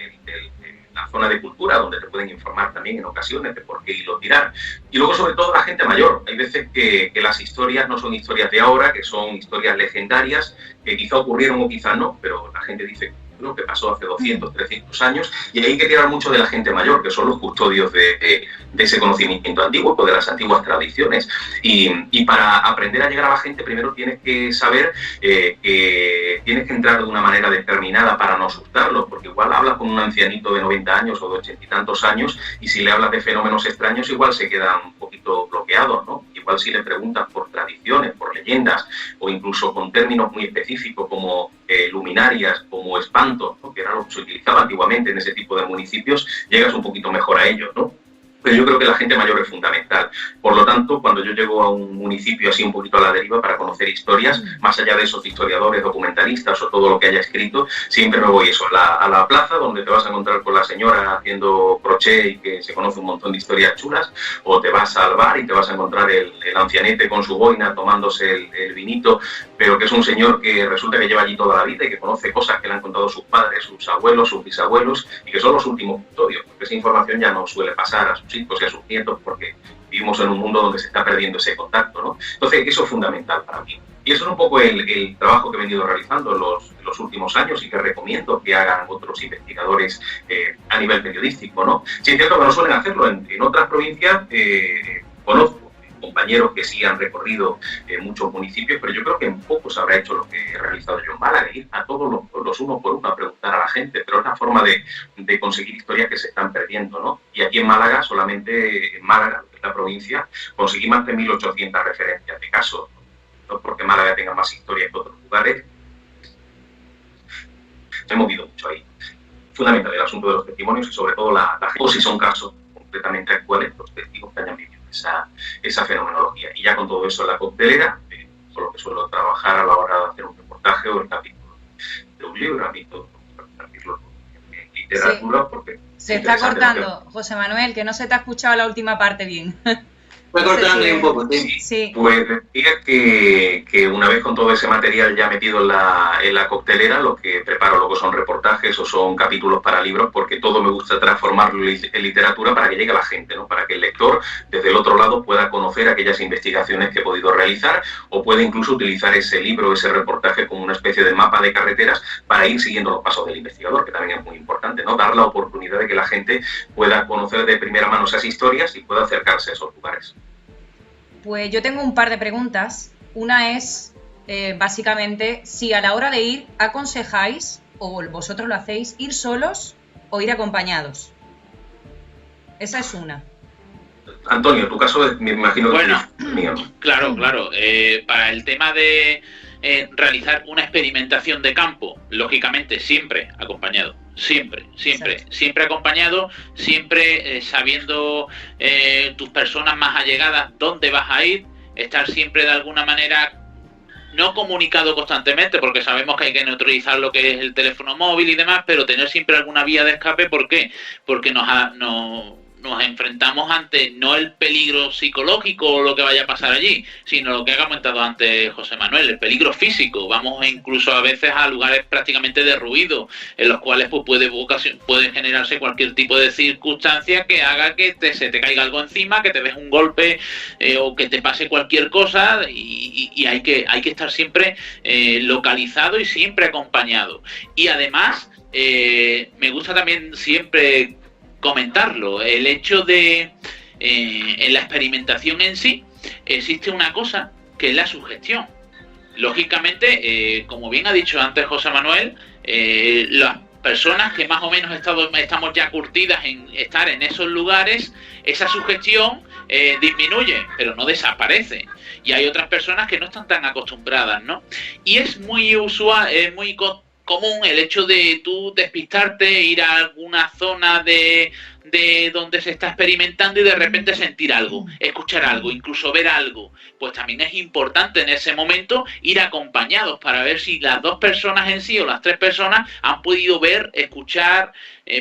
zona de cultura, donde te pueden informar también en ocasiones de por qué hilo tirar. Y luego, sobre todo, la gente mayor. Hay veces que las historias no son historias de ahora, que son historias legendarias, que quizá ocurrieron o quizá no, pero la gente dice que pasó hace 200, 300 años, y hay que tirar mucho de la gente mayor, que son los custodios de ese conocimiento antiguo, de las antiguas tradiciones. Y para aprender a llegar a la gente, primero tienes que saber que tienes que entrar de una manera determinada para no asustarlos, porque igual hablas con un ancianito de 90 años o de 80 y tantos años, y si le hablas de fenómenos extraños, igual se quedan un poquito bloqueados, ¿no? Igual si le preguntas por tradiciones, por leyendas, o incluso con términos muy específicos como luminarias, como espantos, ¿no? Que era lo que se utilizaba antiguamente en ese tipo de municipios, llegas un poquito mejor a ellos, ¿no? Pero yo creo que la gente mayor es fundamental. Por lo tanto, cuando yo llego a un municipio así un poquito a la deriva para conocer historias, más allá de esos historiadores, documentalistas o todo lo que haya escrito, siempre me voy a la plaza, donde te vas a encontrar con la señora haciendo crochet y que se conoce un montón de historias chulas, o te vas al bar y te vas a encontrar el ancianete con su boina tomándose el vinito, pero que es un señor que resulta que lleva allí toda la vida y que conoce cosas que le han contado sus padres, sus abuelos, sus bisabuelos, y que son los últimos custodios, porque esa información ya no suele pasar a sus hijos y a sus nietos, porque vivimos en un mundo donde se está perdiendo ese contacto, ¿no? Entonces, eso es fundamental para mí. Y eso es un poco el trabajo que he venido realizando en los últimos años y que recomiendo que hagan otros investigadores a nivel periodístico, ¿no? Sí, es cierto que no suelen hacerlo. En otras provincias conozco compañeros que sí han recorrido muchos municipios, pero yo creo que en pocos habrá hecho lo que he realizado yo en Málaga, ir a todos los uno por uno a preguntar a la gente, pero es una forma de conseguir historias que se están perdiendo, ¿no? Y aquí en Málaga, solamente en Málaga, que es la provincia, conseguí más de 1.800 referencias de casos, no porque Málaga tenga más historias que otros lugares. Se ha movido mucho ahí. Fundamental el asunto de los testimonios y sobre todo la gente, o si son casos completamente actuales, los testigos que hayan vivido esa fenomenología. Y ya con todo eso en la coctelera, con lo que suelo trabajar a la hora de hacer un reportaje o el capítulo de un libro, a mí todo compartirlo en literatura, sí. Porque se está cortando, José Manuel, que no se te ha escuchado la última parte bien. Fue cortando ahí un poco, sí. Sí. Pues decía que una vez con todo ese material ya metido en la coctelera, lo que preparo luego son reportajes o son capítulos para libros, porque todo me gusta transformarlo en literatura para que llegue a la gente, ¿no? Para que el lector desde el otro lado pueda conocer aquellas investigaciones que he podido realizar, o puede incluso utilizar ese libro, ese reportaje como una especie de mapa de carreteras para ir siguiendo los pasos del investigador, que también es muy importante, ¿no? Dar la oportunidad de que la gente pueda conocer de primera mano esas historias y pueda acercarse a esos lugares. Pues yo tengo un par de preguntas. Una es, básicamente, si a la hora de ir aconsejáis, o vosotros lo hacéis, ir solos o ir acompañados. Esa es una. Antonio, tu caso me imagino que bueno, es mío. Claro. Para el tema de realizar una experimentación de campo, lógicamente siempre acompañado. Siempre acompañado, siempre sabiendo tus personas más allegadas dónde vas a ir, estar siempre de alguna manera no comunicado constantemente, porque sabemos que hay que neutralizar lo que es el teléfono móvil y demás, pero tener siempre alguna vía de escape. ¿Por qué? Porque nos enfrentamos ante no el peligro psicológico o lo que vaya a pasar allí, sino lo que ha comentado antes José Manuel, el peligro físico. Vamos incluso a veces a lugares prácticamente de ruido, en los cuales pues puede generarse cualquier tipo de circunstancia que haga que se te caiga algo encima, que te des un golpe o que te pase cualquier cosa, y hay que estar siempre localizado y siempre acompañado. Y además me gusta también siempre comentarlo, el hecho de en la experimentación en sí existe una cosa que es la sugestión. Lógicamente, como bien ha dicho antes José Manuel, las personas que más o menos estamos ya curtidas en estar en esos lugares, esa sugestión disminuye, pero no desaparece. Y hay otras personas que no están tan acostumbradas, ¿no? Y es muy usual, es muy común el hecho de tú despistarte, ir a alguna zona de donde se está experimentando y de repente sentir algo, escuchar algo, incluso ver algo. Pues también es importante en ese momento ir acompañados para ver si las dos personas en sí o las tres personas han podido ver, escuchar,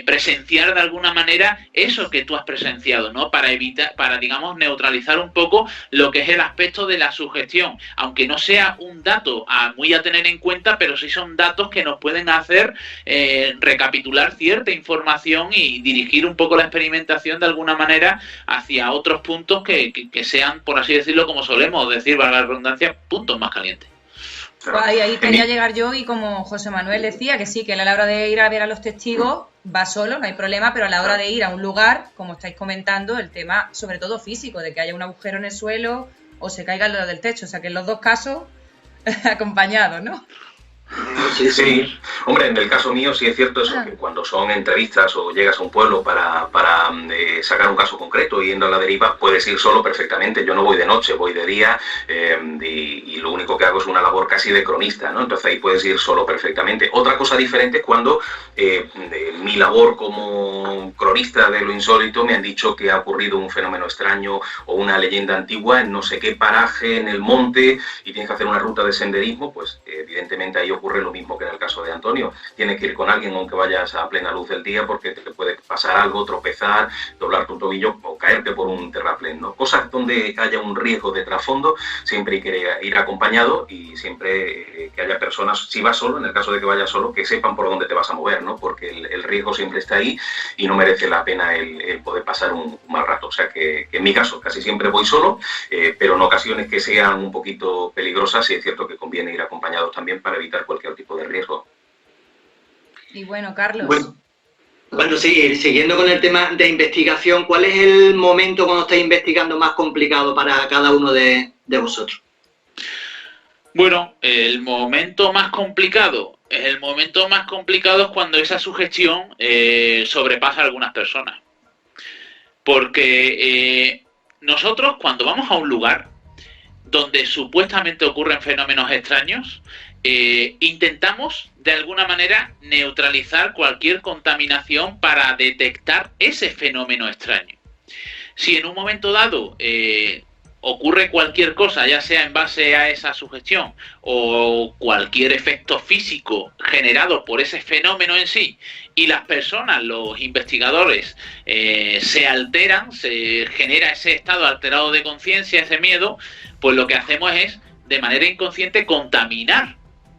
presenciar de alguna manera eso que tú has presenciado, ¿no? Para digamos, neutralizar un poco lo que es el aspecto de la sugestión, aunque no sea un dato muy a tener en cuenta, pero sí son datos que nos pueden hacer recapitular cierta información y dirigir un poco la experimentación de alguna manera hacia otros puntos que sean, por así decirlo, como solemos decir, valga la redundancia, puntos más calientes. Ahí quería llegar yo, y como José Manuel decía, que sí, que a la hora de ir a ver a los testigos va solo, no hay problema, pero a la hora de ir a un lugar, como estáis comentando, el tema sobre todo físico, de que haya un agujero en el suelo o se caiga lo del techo, o sea que en los dos casos acompañados, ¿no? Sí. Hombre, en el caso mío sí es cierto eso, que cuando son entrevistas o llegas a un pueblo para sacar un caso concreto yendo a la deriva, puedes ir solo perfectamente. Yo no voy de noche, voy de día, y lo único que hago es una labor casi de cronista, ¿no? Entonces ahí puedes ir solo perfectamente. Otra cosa diferente es cuando mi labor como cronista de lo insólito me han dicho que ha ocurrido un fenómeno extraño o una leyenda antigua en no sé qué paraje en el monte y tienes que hacer una ruta de senderismo. Pues evidentemente ahí ocurre lo mismo que en el caso de Antonio. Tienes que ir con alguien aunque vayas a plena luz del día, porque te puede pasar algo, tropezar, doblar tu tobillo o caerte por un terraplén, ¿no? Cosas donde haya un riesgo de trasfondo, siempre hay que ir acompañado, y siempre que haya personas, si vas solo, en el caso de que vayas solo, que sepan por dónde te vas a mover, ¿no? Porque el riesgo siempre está ahí y no merece la pena el poder pasar un mal rato. O sea que en mi caso casi siempre voy solo, pero en ocasiones que sean un poquito peligrosas sí es cierto que conviene ir acompañados también para evitar cualquier tipo de riesgo. Y bueno, Carlos. Bueno, sí, siguiendo con el tema de investigación, ¿cuál es el momento cuando estáis investigando más complicado para cada uno de vosotros? Bueno, el momento más complicado es cuando esa sugestión sobrepasa a algunas personas. Porque nosotros, cuando vamos a un lugar donde supuestamente ocurren fenómenos extraños, intentamos de alguna manera neutralizar cualquier contaminación para detectar ese fenómeno extraño. Si en un momento dado ocurre cualquier cosa, ya sea en base a esa sugestión o cualquier efecto físico generado por ese fenómeno en sí, y las personas, los investigadores, se alteran, se genera ese estado alterado de conciencia, ese miedo, pues lo que hacemos es, de manera inconsciente, contaminar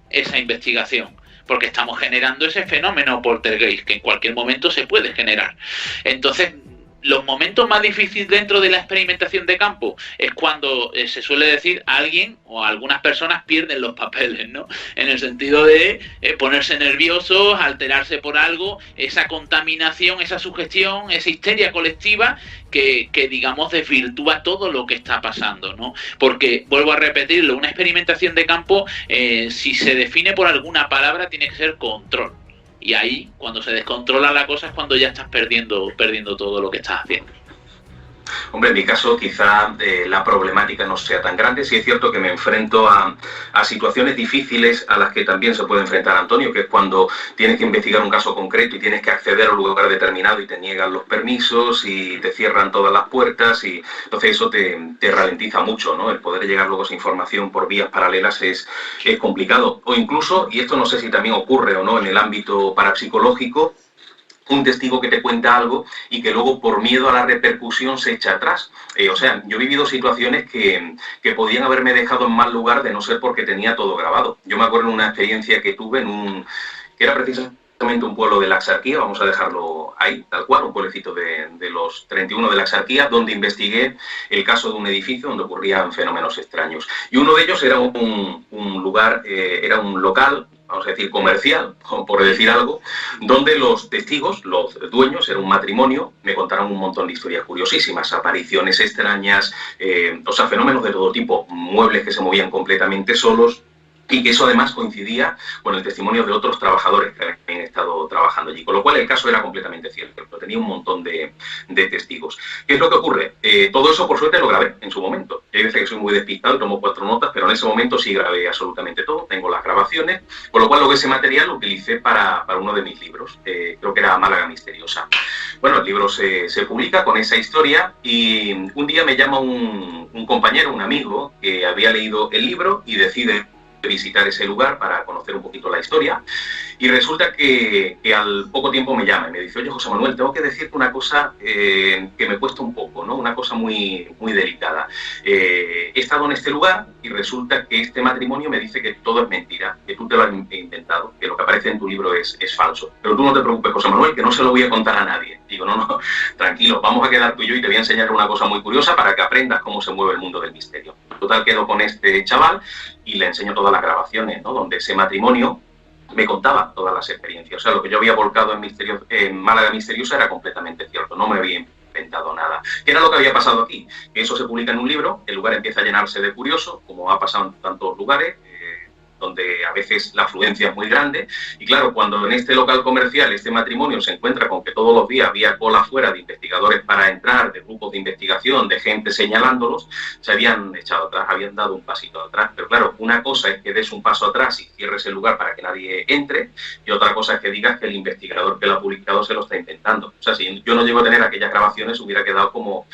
esa investigación, porque estamos generando ese fenómeno poltergeist que en cualquier momento se puede generar. Entonces, los momentos más difíciles dentro de la experimentación de campo es cuando se suele decir alguien o algunas personas pierden los papeles, ¿no? En el sentido de ponerse nerviosos, alterarse por algo, esa contaminación, esa sugestión, esa histeria colectiva que digamos desvirtúa todo lo que está pasando, ¿no? Porque, vuelvo a repetirlo, una experimentación de campo, si se define por alguna palabra, tiene que ser control. Y ahí, cuando se descontrola la cosa, es cuando ya estás perdiendo todo lo que estás haciendo. Hombre, en mi caso quizá la problemática no sea tan grande. Sí es cierto que me enfrento a situaciones difíciles a las que también se puede enfrentar Antonio, que es cuando tienes que investigar un caso concreto y tienes que acceder a un lugar determinado y te niegan los permisos y te cierran todas las puertas, y entonces eso te ralentiza mucho, ¿no? El poder llegar luego a esa información por vías paralelas es complicado. O incluso, y esto no sé si también ocurre o no en el ámbito parapsicológico, un testigo que te cuenta algo y que luego por miedo a la repercusión se echa atrás. O sea, yo he vivido situaciones que podían haberme dejado en mal lugar de no ser porque tenía todo grabado. Yo me acuerdo de una experiencia que tuve que era precisamente un pueblo de la Axarquía, vamos a dejarlo ahí, tal cual, un pueblecito de los 31 de la Axarquía, donde investigué el caso de un edificio donde ocurrían fenómenos extraños. Y uno de ellos era un lugar, era un local, vamos a decir comercial, por decir algo, donde los testigos, los dueños, era un matrimonio, me contaron un montón de historias curiosísimas, apariciones extrañas, o sea, fenómenos de todo tipo, muebles que se movían completamente solos, y que eso además coincidía con el testimonio de otros trabajadores que habían estado trabajando allí, con lo cual el caso era completamente cierto, tenía un montón de testigos. ¿Qué es lo que ocurre? Todo eso por suerte lo grabé en su momento. Hay veces que soy muy despistado y tomo 4 notas, pero en ese momento sí grabé absolutamente todo, tengo las grabaciones, con lo cual luego ese material lo utilicé para uno de mis libros, creo que era Málaga Misteriosa. Bueno, el libro se publica con esa historia y un día me llama un compañero, un amigo, que había leído el libro y decide visitar ese lugar para conocer un poquito la historia, y resulta que al poco tiempo me llama y me dice: oye, José Manuel, tengo que decirte una cosa que me cuesta un poco, ¿no? Una cosa muy, muy delicada. He estado en este lugar y resulta que este matrimonio me dice que todo es mentira, que tú te lo has inventado, que lo que aparece en tu libro es falso. Pero tú no te preocupes, José Manuel, que no se lo voy a contar a nadie. Digo, no, tranquilo, vamos a quedar tú y yo y te voy a enseñar una cosa muy curiosa para que aprendas cómo se mueve el mundo del misterio. Total, quedo con este chaval y le enseño todas las grabaciones, ¿no? Donde ese matrimonio me contaba todas las experiencias. O sea, lo que yo había volcado en Málaga Misteriosa era completamente cierto, no me había inventado nada. ¿Qué era lo que había pasado aquí? Que eso se publica en un libro, el lugar empieza a llenarse de curiosos, como ha pasado en tantos lugares, donde a veces la afluencia es muy grande, y claro, cuando en este local comercial este matrimonio se encuentra con que todos los días había cola fuera de investigadores para entrar, de grupos de investigación, de gente señalándolos, se habían echado atrás, habían dado un pasito atrás. Pero claro, una cosa es que des un paso atrás y cierres el lugar para que nadie entre, y otra cosa es que digas que el investigador que lo ha publicado se lo está inventando. O sea, si yo no llego a tener aquellas grabaciones, hubiera quedado como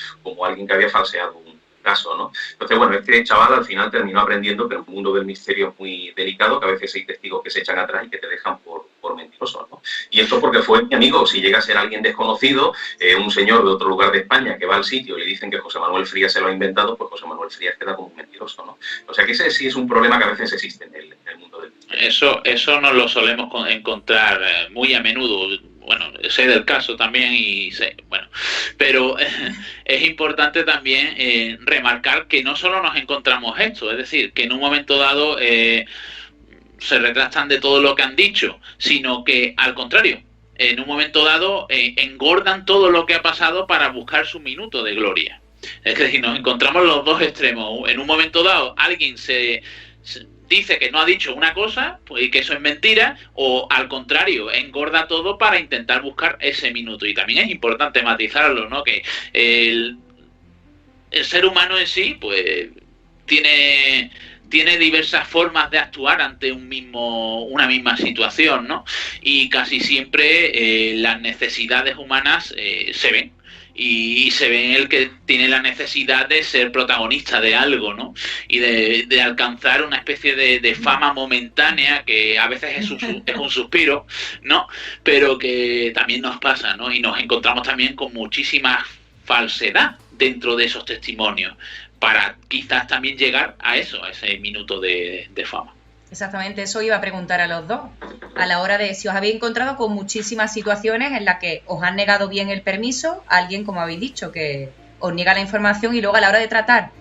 alguien que había falseado un caso, ¿no? Entonces, bueno, este chaval al final terminó aprendiendo que el mundo del misterio es muy delicado, que a veces hay testigos que se echan atrás y que te dejan por mentiroso, ¿no? Y esto porque fue mi amigo. Si llega a ser alguien desconocido, un señor de otro lugar de España que va al sitio y le dicen que José Manuel Frías se lo ha inventado, pues José Manuel Frías queda como un mentiroso, ¿no? O sea que ese sí es un problema que a veces existe en el mundo del misterio. Eso nos lo solemos encontrar muy a menudo. Bueno, sé del caso también y sé, bueno, pero es importante también remarcar que no solo nos encontramos esto, es decir, que en un momento dado se retractan de todo lo que han dicho, sino que al contrario, en un momento dado engordan todo lo que ha pasado para buscar su minuto de gloria. Es decir, nos encontramos los dos extremos. En un momento dado alguien se dice que no ha dicho una cosa, pues, y que eso es mentira, o al contrario, engorda todo para intentar buscar ese minuto. Y también es importante matizarlo, ¿no? Que el ser humano en sí, pues, tiene diversas formas de actuar ante una misma situación, ¿no? Y casi siempre las necesidades humanas se ven. y se ve en el que tiene la necesidad de ser protagonista de algo, ¿no? Y de alcanzar una especie de fama momentánea que a veces es un suspiro, ¿no? Pero que también nos pasa, ¿no? Y nos encontramos también con muchísima falsedad dentro de esos testimonios para quizás también llegar a eso, a ese minuto de fama. Exactamente, eso iba a preguntar a los dos. A la hora de si os habéis encontrado con muchísimas situaciones en las que os han negado bien el permiso, alguien, como habéis dicho, que os niega la información, y luego a la hora de tratar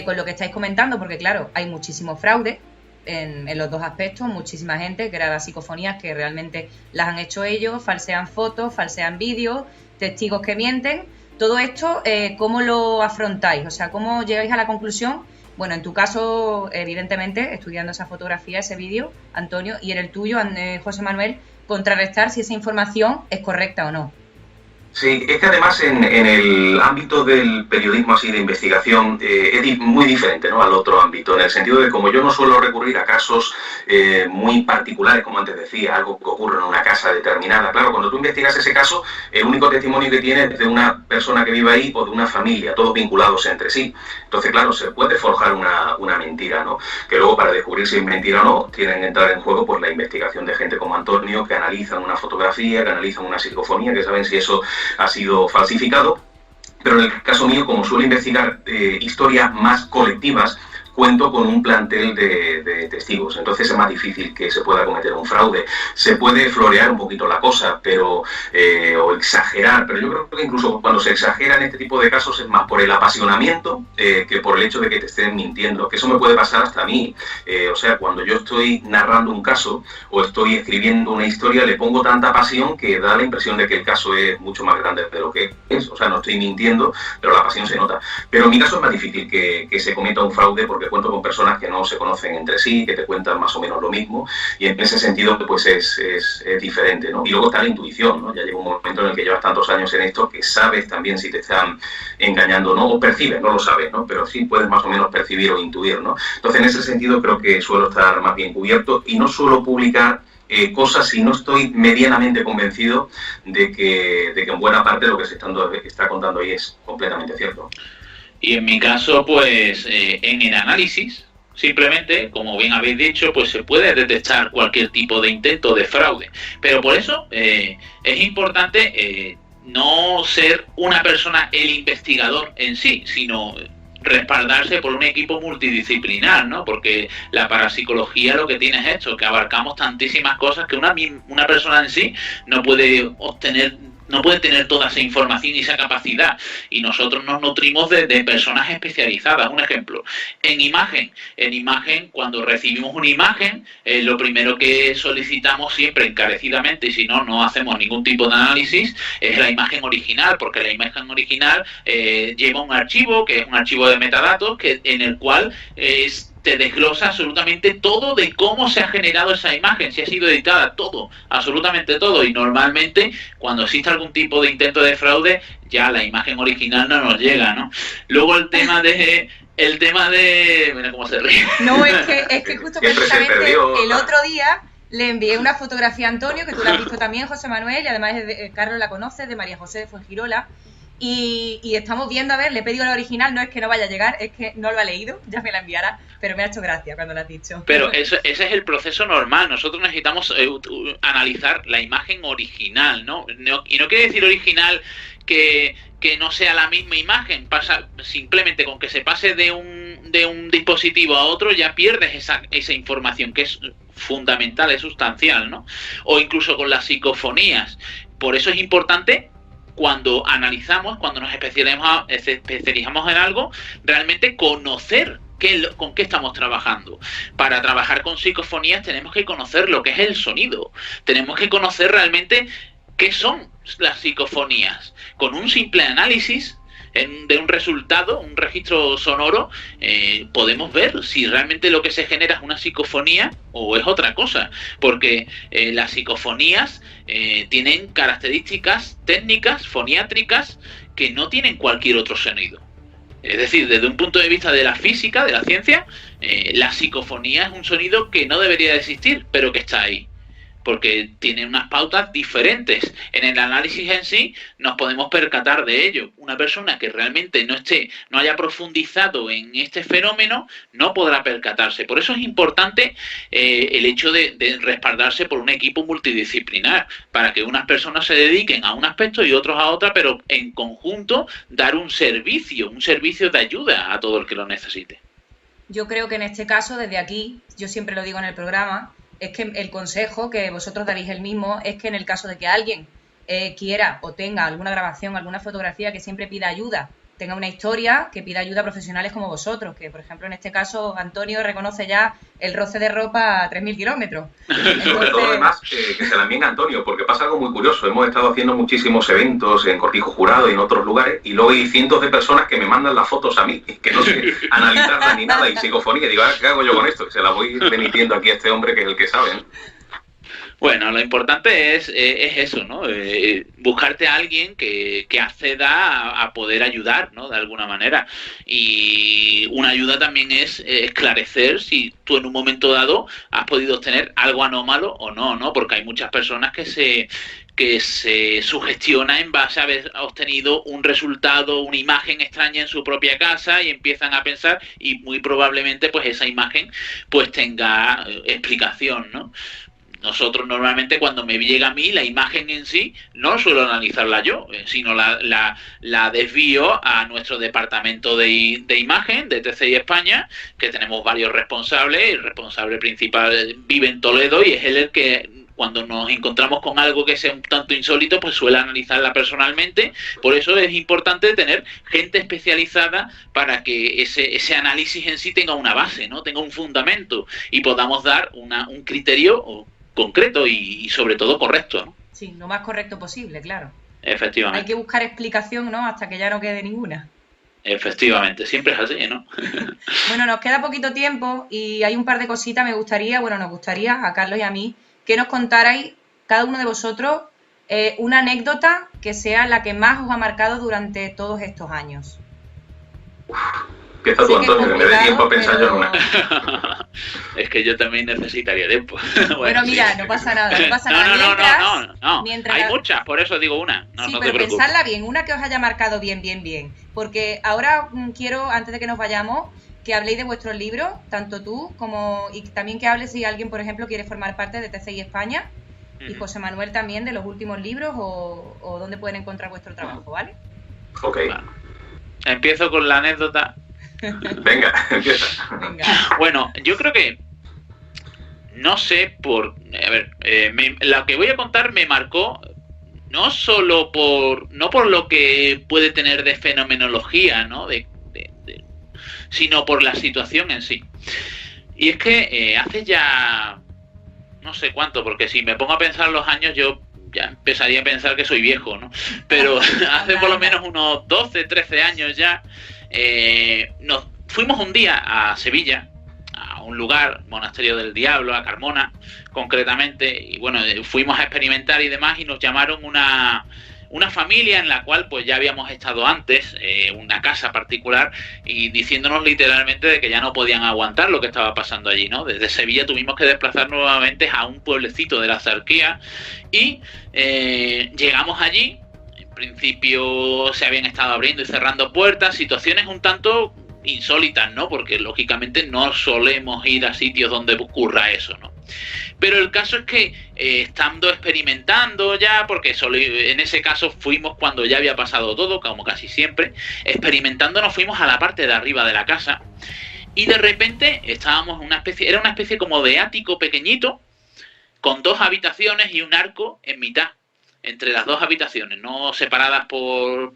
con lo que estáis comentando, porque claro, hay muchísimo fraude en los dos aspectos, muchísima gente que graba psicofonías que realmente las han hecho ellos, falsean fotos, falsean vídeos, testigos que mienten. Todo esto, ¿cómo lo afrontáis? O sea, ¿cómo llegáis a la conclusión? Bueno, en tu caso, evidentemente, estudiando esa fotografía, ese vídeo, Antonio, y en el tuyo, José Manuel, contrarrestar si esa información es correcta o no. Sí, es que además en el ámbito del periodismo así de investigación es muy diferente, ¿no?, al otro ámbito, en el sentido de como yo no suelo recurrir a casos muy particulares, como antes decía, algo que ocurre en una casa determinada. Claro, cuando tú investigas ese caso, el único testimonio que tienes es de una persona que vive ahí o de una familia, todos vinculados entre sí. Entonces, claro, se puede forjar una mentira, ¿no? Que luego, para descubrir si es mentira o no, tienen que entrar en juego pues la investigación de gente como Antonio, que analizan una fotografía, que analizan una psicofonía, que saben si eso ha sido falsificado. Pero en el caso mío, como suelo investigar historias más colectivas, cuento con un plantel de testigos, entonces es más difícil que se pueda cometer un fraude. Se puede florear un poquito la cosa, pero o exagerar, pero yo creo que incluso cuando se exagera en este tipo de casos es más por el apasionamiento que por el hecho de que te estén mintiendo, que eso me puede pasar hasta a mí. O sea, cuando yo estoy narrando un caso o estoy escribiendo una historia, le pongo tanta pasión que da la impresión de que el caso es mucho más grande de lo que es. O sea, no estoy mintiendo, pero la pasión se nota. Pero en mi caso es más difícil que se cometa un fraude, porque cuento con personas que no se conocen entre sí, que te cuentan más o menos lo mismo, y en ese sentido pues es diferente, ¿no? Y luego está la intuición, ¿no? Ya llega un momento en el que llevas tantos años en esto que sabes también si te están engañando o no, o percibes, no lo sabes, ¿no? Pero sí puedes más o menos percibir o intuir, ¿no? Entonces en ese sentido creo que suelo estar más bien cubierto y no suelo publicar cosas si no estoy medianamente convencido de que en buena parte lo que se está contando ahí es completamente cierto. Y en mi caso, pues en el análisis, simplemente, como bien habéis dicho, pues se puede detectar cualquier tipo de intento de fraude. Pero por eso es importante no ser una persona el investigador en sí, sino respaldarse por un equipo multidisciplinar, ¿no? Porque la parapsicología lo que tiene es esto, que abarcamos tantísimas cosas que una persona en sí no puede tener toda esa información y esa capacidad, y nosotros nos nutrimos de personas especializadas. Un ejemplo, en imagen, cuando recibimos una imagen, lo primero que solicitamos siempre encarecidamente, y si no hacemos ningún tipo de análisis, es la imagen original, porque la imagen original lleva un archivo, que es un archivo de metadatos, en el cual te desglosa absolutamente todo de cómo se ha generado esa imagen, si ha sido editada, todo, absolutamente todo. Y normalmente cuando existe algún tipo de intento de fraude, ya la imagen original no nos llega, ¿no? Luego el tema de mira cómo se ríe. No, es que justo precisamente el otro día le envié una fotografía a Antonio, que tú la has visto también, José Manuel, y además Carlos la conoce, de María José de Fuengirola. Y estamos viendo, a ver, le he pedido la original, no es que no vaya a llegar, es que no lo ha leído, ya me la enviará, pero me ha hecho gracia cuando lo has dicho. Pero ese es el proceso normal. Nosotros necesitamos analizar la imagen original, ¿no? Y no quiere decir original que no sea la misma imagen. Pasa simplemente con que se pase de un dispositivo a otro, ya pierdes esa información, que es fundamental, es sustancial, ¿no? O incluso con las psicofonías. Por eso es importante, cuando analizamos, cuando nos especializamos en algo, realmente conocer con qué estamos trabajando. Para trabajar con psicofonías tenemos que conocer lo que es el sonido. Tenemos que conocer realmente qué son las psicofonías. Con un simple análisis de un resultado, un registro sonoro, podemos ver si realmente lo que se genera es una psicofonía o es otra cosa, porque las psicofonías tienen características técnicas, foniátricas, que no tienen cualquier otro sonido. Es decir, desde un punto de vista de la física, de la ciencia, la psicofonía es un sonido que no debería de existir, pero que está ahí. porque tiene unas pautas diferentes. En el análisis en sí nos podemos percatar de ello. Una persona que realmente no haya profundizado en este fenómeno no podrá percatarse. Por eso es importante el hecho de respaldarse por un equipo multidisciplinar, para que unas personas se dediquen a un aspecto y otros a otra, pero en conjunto dar un servicio de ayuda a todo el que lo necesite. Yo creo que en este caso, desde aquí, yo siempre lo digo en el programa, es que el consejo, que vosotros daréis el mismo, es que en el caso de que alguien quiera o tenga alguna grabación, alguna fotografía, que siempre pida ayuda, tenga una historia, que pida ayuda a profesionales como vosotros, que por ejemplo en este caso Antonio reconoce ya el roce de ropa a 3.000 kilómetros. Sobre todo además que se la envíen a Antonio, porque pasa algo muy curioso. Hemos estado haciendo muchísimos eventos en Cortijo Jurado y en otros lugares, y luego hay cientos de personas que me mandan las fotos a mí, que no sé analizarlas ni nada, y psicofonía, y digo, ¿qué hago yo con esto? Que se la voy remitiendo aquí a este hombre que es el que sabe, ¿no? Bueno, lo importante es eso, ¿no? Buscarte a alguien que acceda a poder ayudar, ¿no? De alguna manera. Y una ayuda también es esclarecer si tú en un momento dado has podido obtener algo anómalo o no, ¿no? Porque hay muchas personas que se sugestiona en base a haber obtenido un resultado, una imagen extraña en su propia casa, y empiezan a pensar, y muy probablemente pues esa imagen pues tenga explicación, ¿no? Nosotros normalmente cuando me llega a mí la imagen en sí no suelo analizarla yo, sino la desvío a nuestro departamento de imagen de TCI España, que tenemos varios responsables. El responsable principal vive en Toledo y es él el que, cuando nos encontramos con algo que sea un tanto insólito, pues suele analizarla personalmente. Por eso es importante tener gente especializada para que ese análisis en sí tenga una base, ¿no? Tenga un fundamento y podamos dar un criterio concreto y sobre todo correcto, ¿no? Sí, lo más correcto posible, claro. Efectivamente. Hay que buscar explicación, ¿no? Hasta que ya no quede ninguna. Efectivamente, siempre es así, ¿no? Bueno, nos queda poquito tiempo y hay un par de cositas. Nos gustaría a Carlos y a mí que nos contarais, cada uno de vosotros, una anécdota que sea la que más os ha marcado durante todos estos años. Empieza tú, Antonio, que me dé tiempo a pensar yo en una. Es que yo también necesitaría tiempo. Bueno, mira, no pasa nada, no pasa nada. No. Hay muchas, por eso digo una. Sí, pero pensadla bien, una que os haya marcado bien. Porque ahora quiero, antes de que nos vayamos, que habléis de vuestros libros, tanto tú como... Y también que hables si alguien, por ejemplo, quiere formar parte de TCI España. Y José Manuel también, de los últimos libros o dónde pueden encontrar vuestro trabajo, ¿vale? Ok. Bueno, empiezo con la anécdota. Venga, empieza. Bueno, yo creo que no sé la que voy a contar me marcó no solo no por lo que puede tener de fenomenología, ¿no? Sino por la situación en sí. Y es que hace ya no sé cuánto, porque si me pongo a pensar los años yo ya empezaría a pensar que soy viejo, ¿no? Pero hace por lo menos unos 12, 13 años ya nos fuimos un día a Sevilla, a un lugar, Monasterio del Diablo, a Carmona concretamente, y bueno, fuimos a experimentar y demás, y nos llamaron una familia en la cual pues ya habíamos estado antes, una casa particular, y diciéndonos literalmente de que ya no podían aguantar lo que estaba pasando allí, ¿no? Desde Sevilla tuvimos que desplazar nuevamente a un pueblecito de la Zarquía y llegamos allí. En principio se habían estado abriendo y cerrando puertas, situaciones un tanto insólitas, ¿no? Porque lógicamente no solemos ir a sitios donde ocurra eso, ¿no? Pero el caso es que estando experimentando ya, porque en ese caso fuimos cuando ya había pasado todo, como casi siempre, experimentando nos fuimos a la parte de arriba de la casa y de repente estábamos era una especie como de ático pequeñito con 2 habitaciones y un arco en mitad entre las 2 habitaciones, no separadas por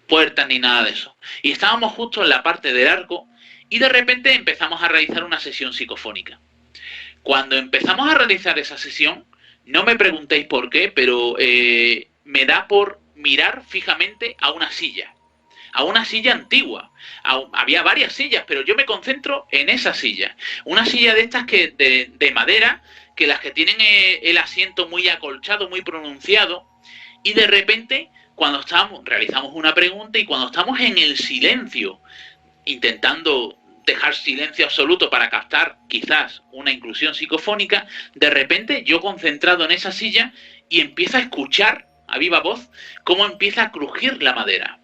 puertas ni nada de eso. Y estábamos justo en la parte del arco y de repente empezamos a realizar una sesión psicofónica. Cuando empezamos a realizar esa sesión, no me preguntéis por qué, pero me da por mirar fijamente a una silla antigua. Había varias sillas, pero yo me concentro en esa silla. Una silla de estas de madera, que las que tienen el asiento muy acolchado, muy pronunciado, y de repente realizamos una pregunta y cuando estamos en el silencio, intentando dejar silencio absoluto para captar quizás una inclusión psicofónica, de repente yo concentrado en esa silla y empiezo a escuchar a viva voz cómo empieza a crujir la madera.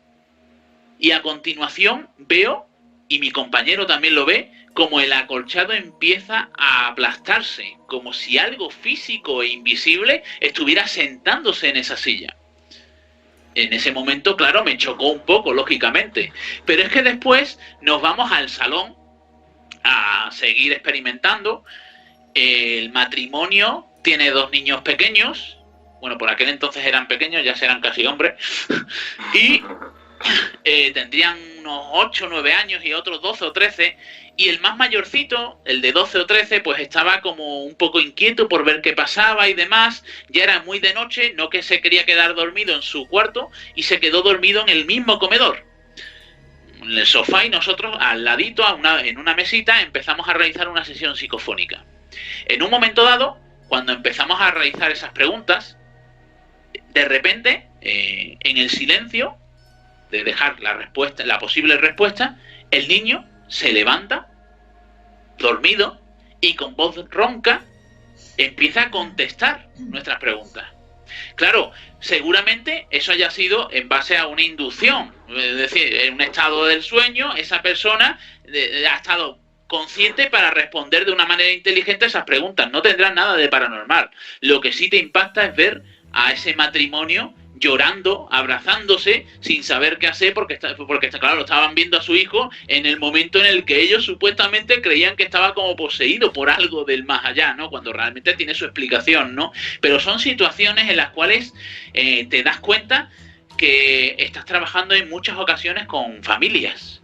Y a continuación veo, y mi compañero también lo ve, como el acolchado empieza a aplastarse, como si algo físico e invisible estuviera sentándose en esa silla. En ese momento, claro, me chocó un poco, lógicamente. Pero es que después nos vamos al salón a seguir experimentando. El matrimonio tiene 2 niños pequeños. Bueno, por aquel entonces eran pequeños, ya serán casi hombres. Y tendrían unos 8 o 9 años y otros 12 o 13. Y el más mayorcito, el de 12 o 13, pues estaba como un poco inquieto por ver qué pasaba y demás. Ya era muy de noche, no que se quería quedar dormido en su cuarto, y se quedó dormido en el mismo comedor, en el sofá, y nosotros al ladito, en una mesita, empezamos a realizar una sesión psicofónica. En un momento dado, cuando empezamos a realizar esas preguntas, de repente, en el silencio de dejar la posible respuesta, el niño se levanta, dormido, y con voz ronca empieza a contestar nuestras preguntas. Claro, seguramente eso haya sido en base a una inducción, es decir, en un estado del sueño, esa persona ha estado consciente para responder de una manera inteligente a esas preguntas. No tendrán nada de paranormal. Lo que sí te impacta es ver a ese matrimonio llorando, abrazándose, sin saber qué hacer, porque claro, estaban viendo a su hijo en el momento en el que ellos supuestamente creían que estaba como poseído por algo del más allá, ¿no? Cuando realmente tiene su explicación, ¿no? Pero son situaciones en las cuales te das cuenta que estás trabajando en muchas ocasiones con familias,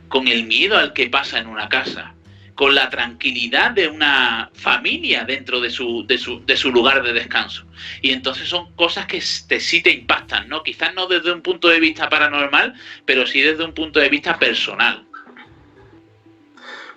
con el miedo al que pasa en una casa, con la tranquilidad de una familia dentro de su lugar de descanso. Y entonces son cosas que sí te impactan, ¿no? Quizás no desde un punto de vista paranormal, pero sí desde un punto de vista personal.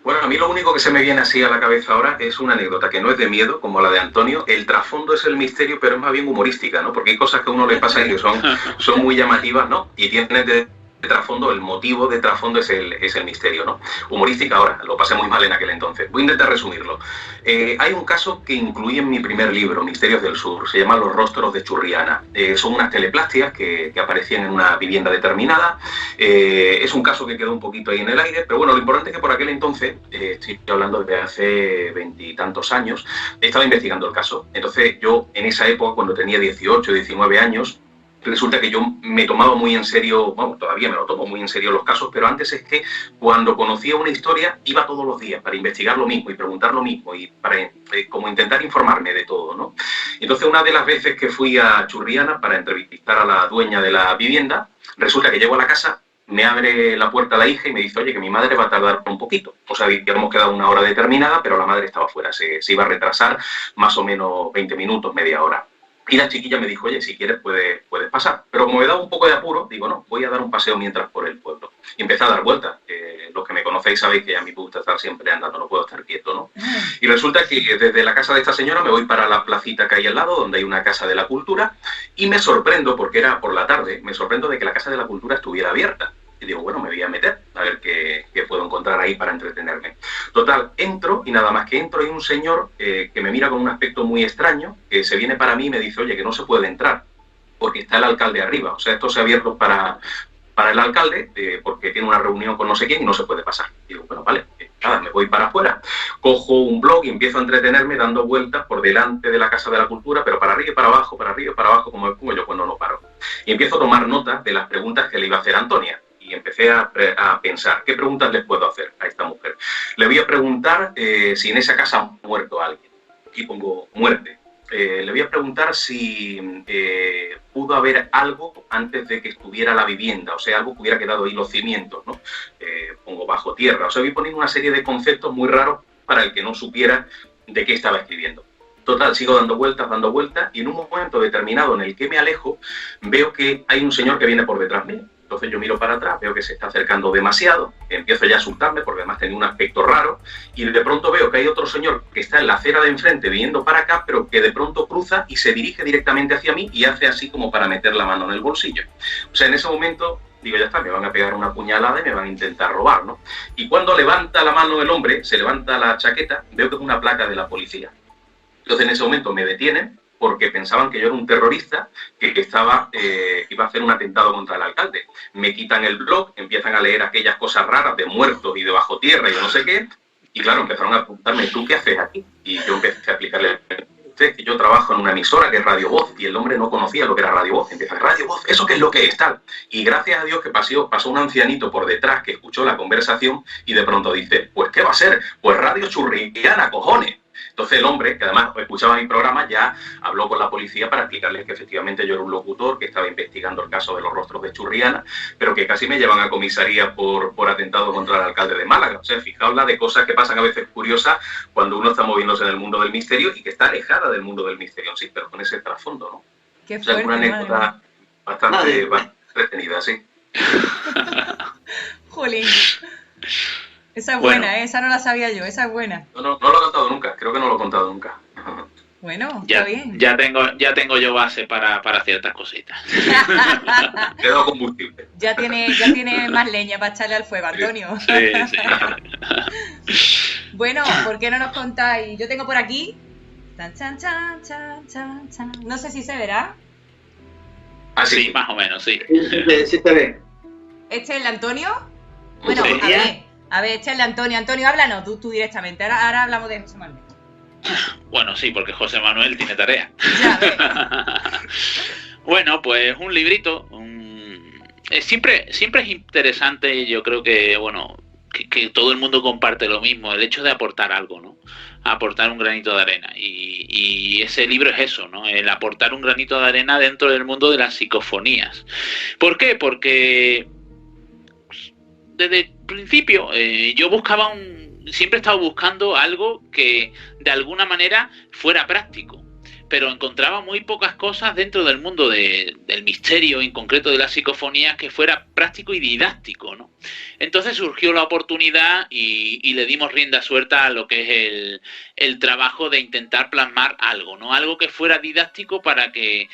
Bueno, a mí lo único que se me viene así a la cabeza ahora es una anécdota que no es de miedo, como la de Antonio. El trasfondo es el misterio, pero es más bien humorística, ¿no? Porque hay cosas que a uno le pasa y que son muy llamativas, ¿no? Y tienen de trasfondo, el motivo de trasfondo es el misterio, ¿no? Humorística ahora, lo pasé muy mal en aquel entonces. Voy a intentar resumirlo. Hay un caso que incluí en mi primer libro, Misterios del Sur, se llama Los rostros de Churriana. Son unas teleplastias que aparecían en una vivienda determinada. Es un caso que quedó un poquito ahí en el aire, pero bueno, lo importante es que por aquel entonces, estoy hablando de hace 20 y tantos años, estaba investigando el caso. Entonces yo, en esa época, cuando tenía 18, 19 años, resulta que yo me tomaba muy en serio, bueno, todavía me lo tomo muy en serio los casos, pero antes es que cuando conocía una historia iba todos los días para investigar lo mismo y preguntar lo mismo y para como intentar informarme de todo, ¿no? Entonces una de las veces que fui a Churriana para entrevistar a la dueña de la vivienda, resulta que llego a la casa, me abre la puerta la hija y me dice, oye, que mi madre va a tardar un poquito. O sea, habíamos quedado una hora determinada, pero la madre estaba fuera, se iba a retrasar más o menos 20 minutos, media hora. Y la chiquilla me dijo, oye, si quieres puedes pasar. Pero como me daba un poco de apuro, digo, no, voy a dar un paseo mientras por el pueblo. Y empecé a dar vueltas. Los que me conocéis sabéis que a mí me gusta estar siempre andando, no puedo estar quieto, ¿no? Y resulta que desde la casa de esta señora me voy para la placita que hay al lado, donde hay una casa de la cultura, y me sorprendo, porque era por la tarde, me sorprendo de que la casa de la cultura estuviera abierta. Y digo, bueno, me voy a meter a ver qué puedo encontrar ahí para entretenerme. Total, entro y nada más que entro hay un señor que me mira con un aspecto muy extraño, que se viene para mí y me dice, oye, que no se puede entrar, porque está el alcalde arriba. O sea, esto se ha abierto para el alcalde, porque tiene una reunión con no sé quién y no se puede pasar. Digo, bueno, vale, nada, me voy para afuera. Cojo un blog y empiezo a entretenerme dando vueltas por delante de la Casa de la Cultura, pero para arriba y para abajo, como yo cuando no paro. Y empiezo a tomar notas de las preguntas que le iba a hacer a Antonia. Y empecé a pensar, ¿qué preguntas le puedo hacer a esta mujer? Le voy a preguntar si en esa casa ha muerto alguien. Aquí pongo muerte. Le voy a preguntar si pudo haber algo antes de que estuviera la vivienda, o sea, algo que hubiera quedado ahí los cimientos, ¿no? Pongo bajo tierra. O sea, voy poniendo una serie de conceptos muy raros para el que no supiera de qué estaba escribiendo. Total, sigo dando vueltas, y en un momento determinado en el que me alejo, veo que hay un señor que viene por detrás mío. Entonces yo miro para atrás, veo que se está acercando demasiado, empiezo ya a asustarme porque además tenía un aspecto raro, y de pronto veo que hay otro señor que está en la acera de enfrente viniendo para acá, pero que de pronto cruza y se dirige directamente hacia mí y hace así como para meter la mano en el bolsillo. O sea, en ese momento digo, ya está, me van a pegar una puñalada y me van a intentar robar, ¿no? Y cuando levanta la mano el hombre, se levanta la chaqueta, veo que es una placa de la policía. Entonces en ese momento me detienen porque pensaban que yo era un terrorista que iba a hacer un atentado contra el alcalde. Me quitan el blog, empiezan a leer aquellas cosas raras de muertos y de bajo tierra y yo no sé qué, y claro, empezaron a preguntarme, ¿tú qué haces aquí? Y yo empecé a explicarle que yo trabajo en una emisora que es Radio Voz, y el hombre no conocía lo que era Radio Voz. Empieza, Radio Voz, ¿eso qué es lo que es tal? Y gracias a Dios que pasó un ancianito por detrás que escuchó la conversación y de pronto dice, pues ¿qué va a ser? Pues Radio Churriana, cojones. Entonces el hombre, que además escuchaba mi programa, ya habló con la policía para explicarles que efectivamente yo era un locutor, que estaba investigando el caso de los rostros de Churriana, pero que casi me llevan a comisaría por atentado contra el alcalde de Málaga. O sea, fijaos la de cosas que pasan a veces curiosas cuando uno está moviéndose en el mundo del misterio y que está alejada del mundo del misterio, sí, pero con ese trasfondo, ¿no? Qué fuerte, o sea, una anécdota bastante entretenida, sí. Jolín. Esa es buena, esa no la sabía yo, esa es buena. No lo he contado nunca, creo que no lo he contado nunca. Bueno, ya, está bien. Ya tengo yo base para ciertas cositas. Te he dado combustible. Ya tiene más leña para echarle al fuego, Antonio. Sí. Bueno, ¿por qué no nos contáis? Yo tengo por aquí... Chan, chan, chan, chan, chan, chan. No sé si se verá. Ah, sí, más o menos, sí. Sí te ve. ¿Este es el Antonio? Bueno, sí. A ver, este es el Antonio. Antonio, háblanos tú directamente. Ahora hablamos de José Manuel. Bueno, sí, porque José Manuel tiene tarea. Ya, bueno, pues un librito. Siempre es interesante, yo creo que, bueno, que todo el mundo comparte lo mismo, el hecho de aportar algo, ¿no? Aportar un granito de arena. Y ese libro es eso, ¿no? El aportar un granito de arena dentro del mundo de las psicofonías. ¿Por qué? Porque desde el principio yo siempre he estado buscando algo que de alguna manera fuera práctico, pero encontraba muy pocas cosas dentro del mundo del misterio, en concreto de las psicofonías, que fuera práctico y didáctico, ¿no? Entonces surgió la oportunidad y le dimos rienda suelta a lo que es el trabajo de intentar plasmar algo, ¿no? Algo que fuera didáctico para que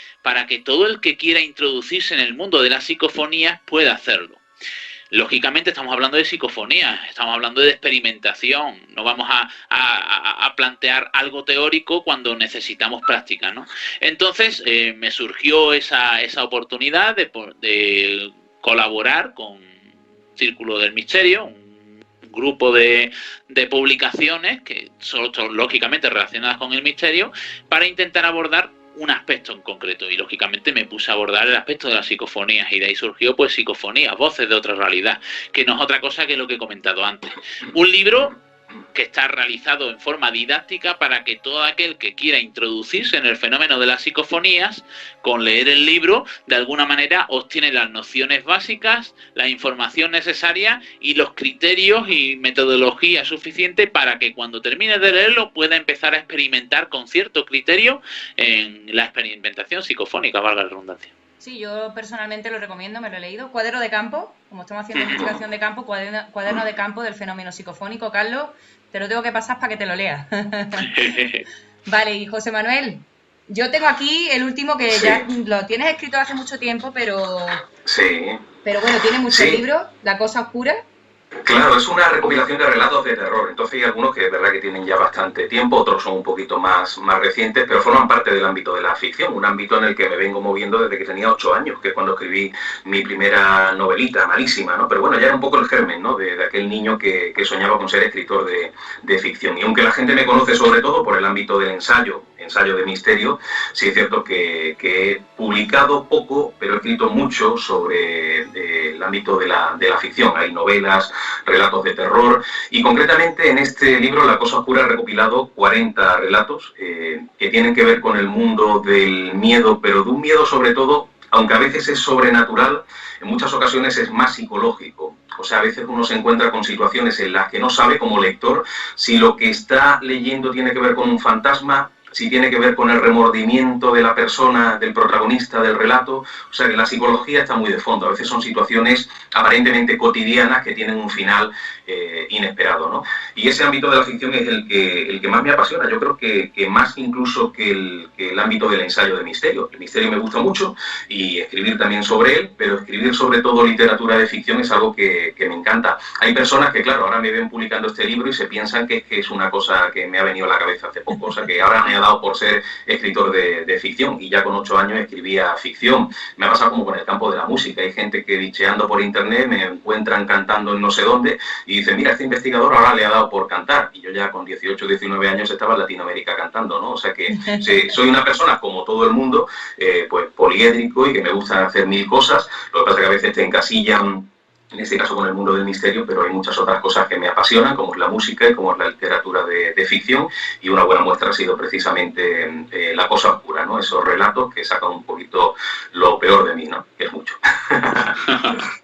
todo el que quiera introducirse en el mundo de las psicofonías pueda hacerlo. Lógicamente estamos hablando de psicofonías, estamos hablando de experimentación, no vamos a plantear algo teórico cuando necesitamos práctica, ¿no? Entonces me surgió esa oportunidad de colaborar con Círculo del Misterio, un grupo de publicaciones que son lógicamente relacionadas con el misterio, para intentar abordar un aspecto en concreto, y lógicamente me puse a abordar el aspecto de las psicofonías, y de ahí surgió pues psicofonías, voces de otra realidad, que no es otra cosa que lo que he comentado antes. Un libro que está realizado en forma didáctica para que todo aquel que quiera introducirse en el fenómeno de las psicofonías, con leer el libro, de alguna manera obtiene las nociones básicas, la información necesaria y los criterios y metodología suficiente para que cuando termine de leerlo pueda empezar a experimentar con cierto criterio en la experimentación psicofónica, valga la redundancia. Sí, yo personalmente lo recomiendo, me lo he leído. Cuaderno de campo, como estamos haciendo investigación de campo, cuaderno de campo del fenómeno psicofónico. Carlos, te lo tengo que pasar para que te lo leas. Vale, y José Manuel, yo tengo aquí el último que ya lo tienes escrito hace mucho tiempo, pero... Sí. Pero bueno, tiene muchos libros, La Cosa Oscura. Claro, es una recopilación de relatos de terror. Entonces hay algunos que es verdad que tienen ya bastante tiempo, otros son un poquito más recientes, pero forman parte del ámbito de la ficción, un ámbito en el que me vengo moviendo desde que tenía 8 años, que es cuando escribí mi primera novelita, malísima, ¿no? Pero bueno, ya era un poco el germen, ¿no? De aquel niño que soñaba con ser escritor de ficción. Y aunque la gente me conoce sobre todo por el ámbito del ensayo de misterio, sí es cierto que he publicado poco, pero he escrito mucho sobre el ámbito de la ficción. Hay novelas, relatos de terror, y concretamente en este libro La Cosa Oscura he recopilado 40 relatos que tienen que ver con el mundo del miedo, pero de un miedo sobre todo, aunque a veces es sobrenatural, en muchas ocasiones es más psicológico. O sea, a veces uno se encuentra con situaciones en las que no sabe como lector si lo que está leyendo tiene que ver con un fantasma si tiene que ver con el remordimiento de la persona, del protagonista del relato. O sea que la psicología está muy de fondo. A veces son situaciones aparentemente cotidianas que tienen un final inesperado, ¿no? Y ese ámbito de la ficción es el que más me apasiona. Yo creo que más incluso que el ámbito del ensayo de misterio. El misterio me gusta mucho y escribir también sobre él, pero escribir sobre todo literatura de ficción es algo que me encanta. Hay personas que, claro, ahora me ven publicando este libro y se piensan que es una cosa que me ha venido a la cabeza hace poco. O sea que ahora me ha dado por ser escritor de ficción, y ya con 8 años escribía ficción. Me ha pasado como con el campo de la música. Hay gente que, bicheando por internet, me encuentran cantando en no sé dónde y dicen, mira, este investigador ahora le ha dado por cantar. Y yo ya con 18 o 19 años estaba en Latinoamérica cantando, ¿no? O sea que soy una persona, como todo el mundo, pues poliédrico, y que me gusta hacer mil cosas. Lo que pasa es que a veces te encasillan, en este caso con el mundo del misterio, pero hay muchas otras cosas que me apasionan, como es la música y como es la literatura de ficción, y una buena muestra ha sido precisamente La cosa oscura, ¿no? Esos relatos que sacan un poquito lo peor de mí, ¿no? Que es mucho.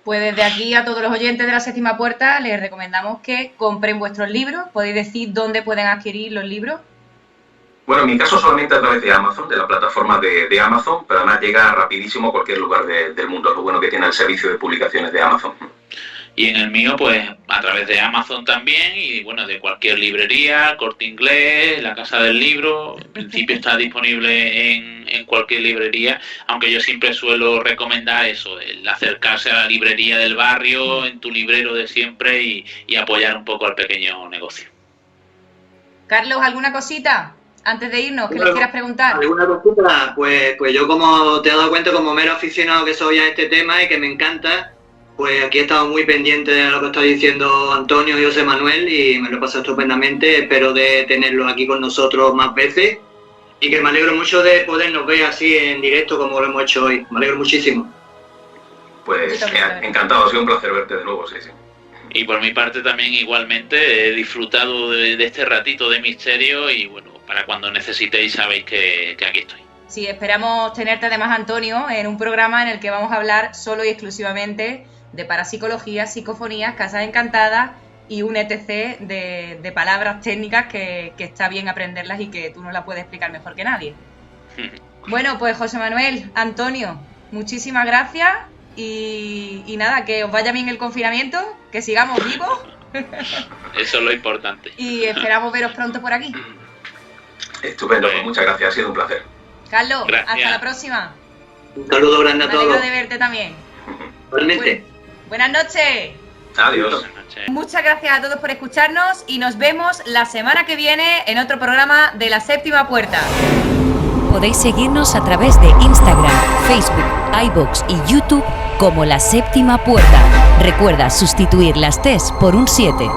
Pues desde aquí a todos los oyentes de La Séptima Puerta les recomendamos que compren vuestros libros. ¿Podéis decir dónde pueden adquirir los libros? Bueno, en mi caso solamente a través de Amazon, de la plataforma de Amazon, pero además llega rapidísimo a cualquier lugar del mundo. Es lo bueno que tiene el servicio de publicaciones de Amazon. Y en el mío, pues a través de Amazon también, y bueno, de cualquier librería, Corte Inglés, La Casa del Libro. En principio está disponible en cualquier librería, aunque yo siempre suelo recomendar eso, el acercarse a la librería del barrio, en tu librero de siempre, y apoyar un poco al pequeño negocio. Carlos, ¿alguna cosita antes de irnos que les quieras preguntar? ¿Alguna cosita? Pues yo, como te has dado cuenta, como mero aficionado que soy a este tema y que me encanta, pues aquí he estado muy pendiente de lo que está diciendo Antonio y José Manuel, y me lo he pasado estupendamente. Espero de tenerlos aquí con nosotros más veces, y que me alegro mucho de podernos ver así en directo como lo hemos hecho hoy. Me alegro muchísimo. Pues encantado, ha sido un placer verte de nuevo, sí. Y por mi parte también igualmente he disfrutado de este ratito de misterio, y bueno, para cuando necesitéis sabéis que aquí estoy. Sí, esperamos tenerte además, Antonio, en un programa en el que vamos a hablar solo y exclusivamente de parapsicología, psicofonías, casas encantadas y un etc. de palabras técnicas que está bien aprenderlas y que tú nos las puedes explicar mejor que nadie. Bueno, pues José Manuel, Antonio, muchísimas gracias, y nada, que os vaya bien el confinamiento, que sigamos vivos. Eso es lo importante. Y esperamos veros pronto por aquí. Estupendo, pues muchas gracias, ha sido un placer. Carlos, gracias. Hasta la próxima. Un saludo grande a todos. Me alegro de verte también. Igualmente. Buenas noches. Adiós. Buenas noches. Muchas gracias a todos por escucharnos, y nos vemos la semana que viene en otro programa de La Séptima Puerta. Podéis seguirnos a través de Instagram, Facebook, iVoox y YouTube como La Séptima Puerta. Recuerda sustituir las T's por un 7.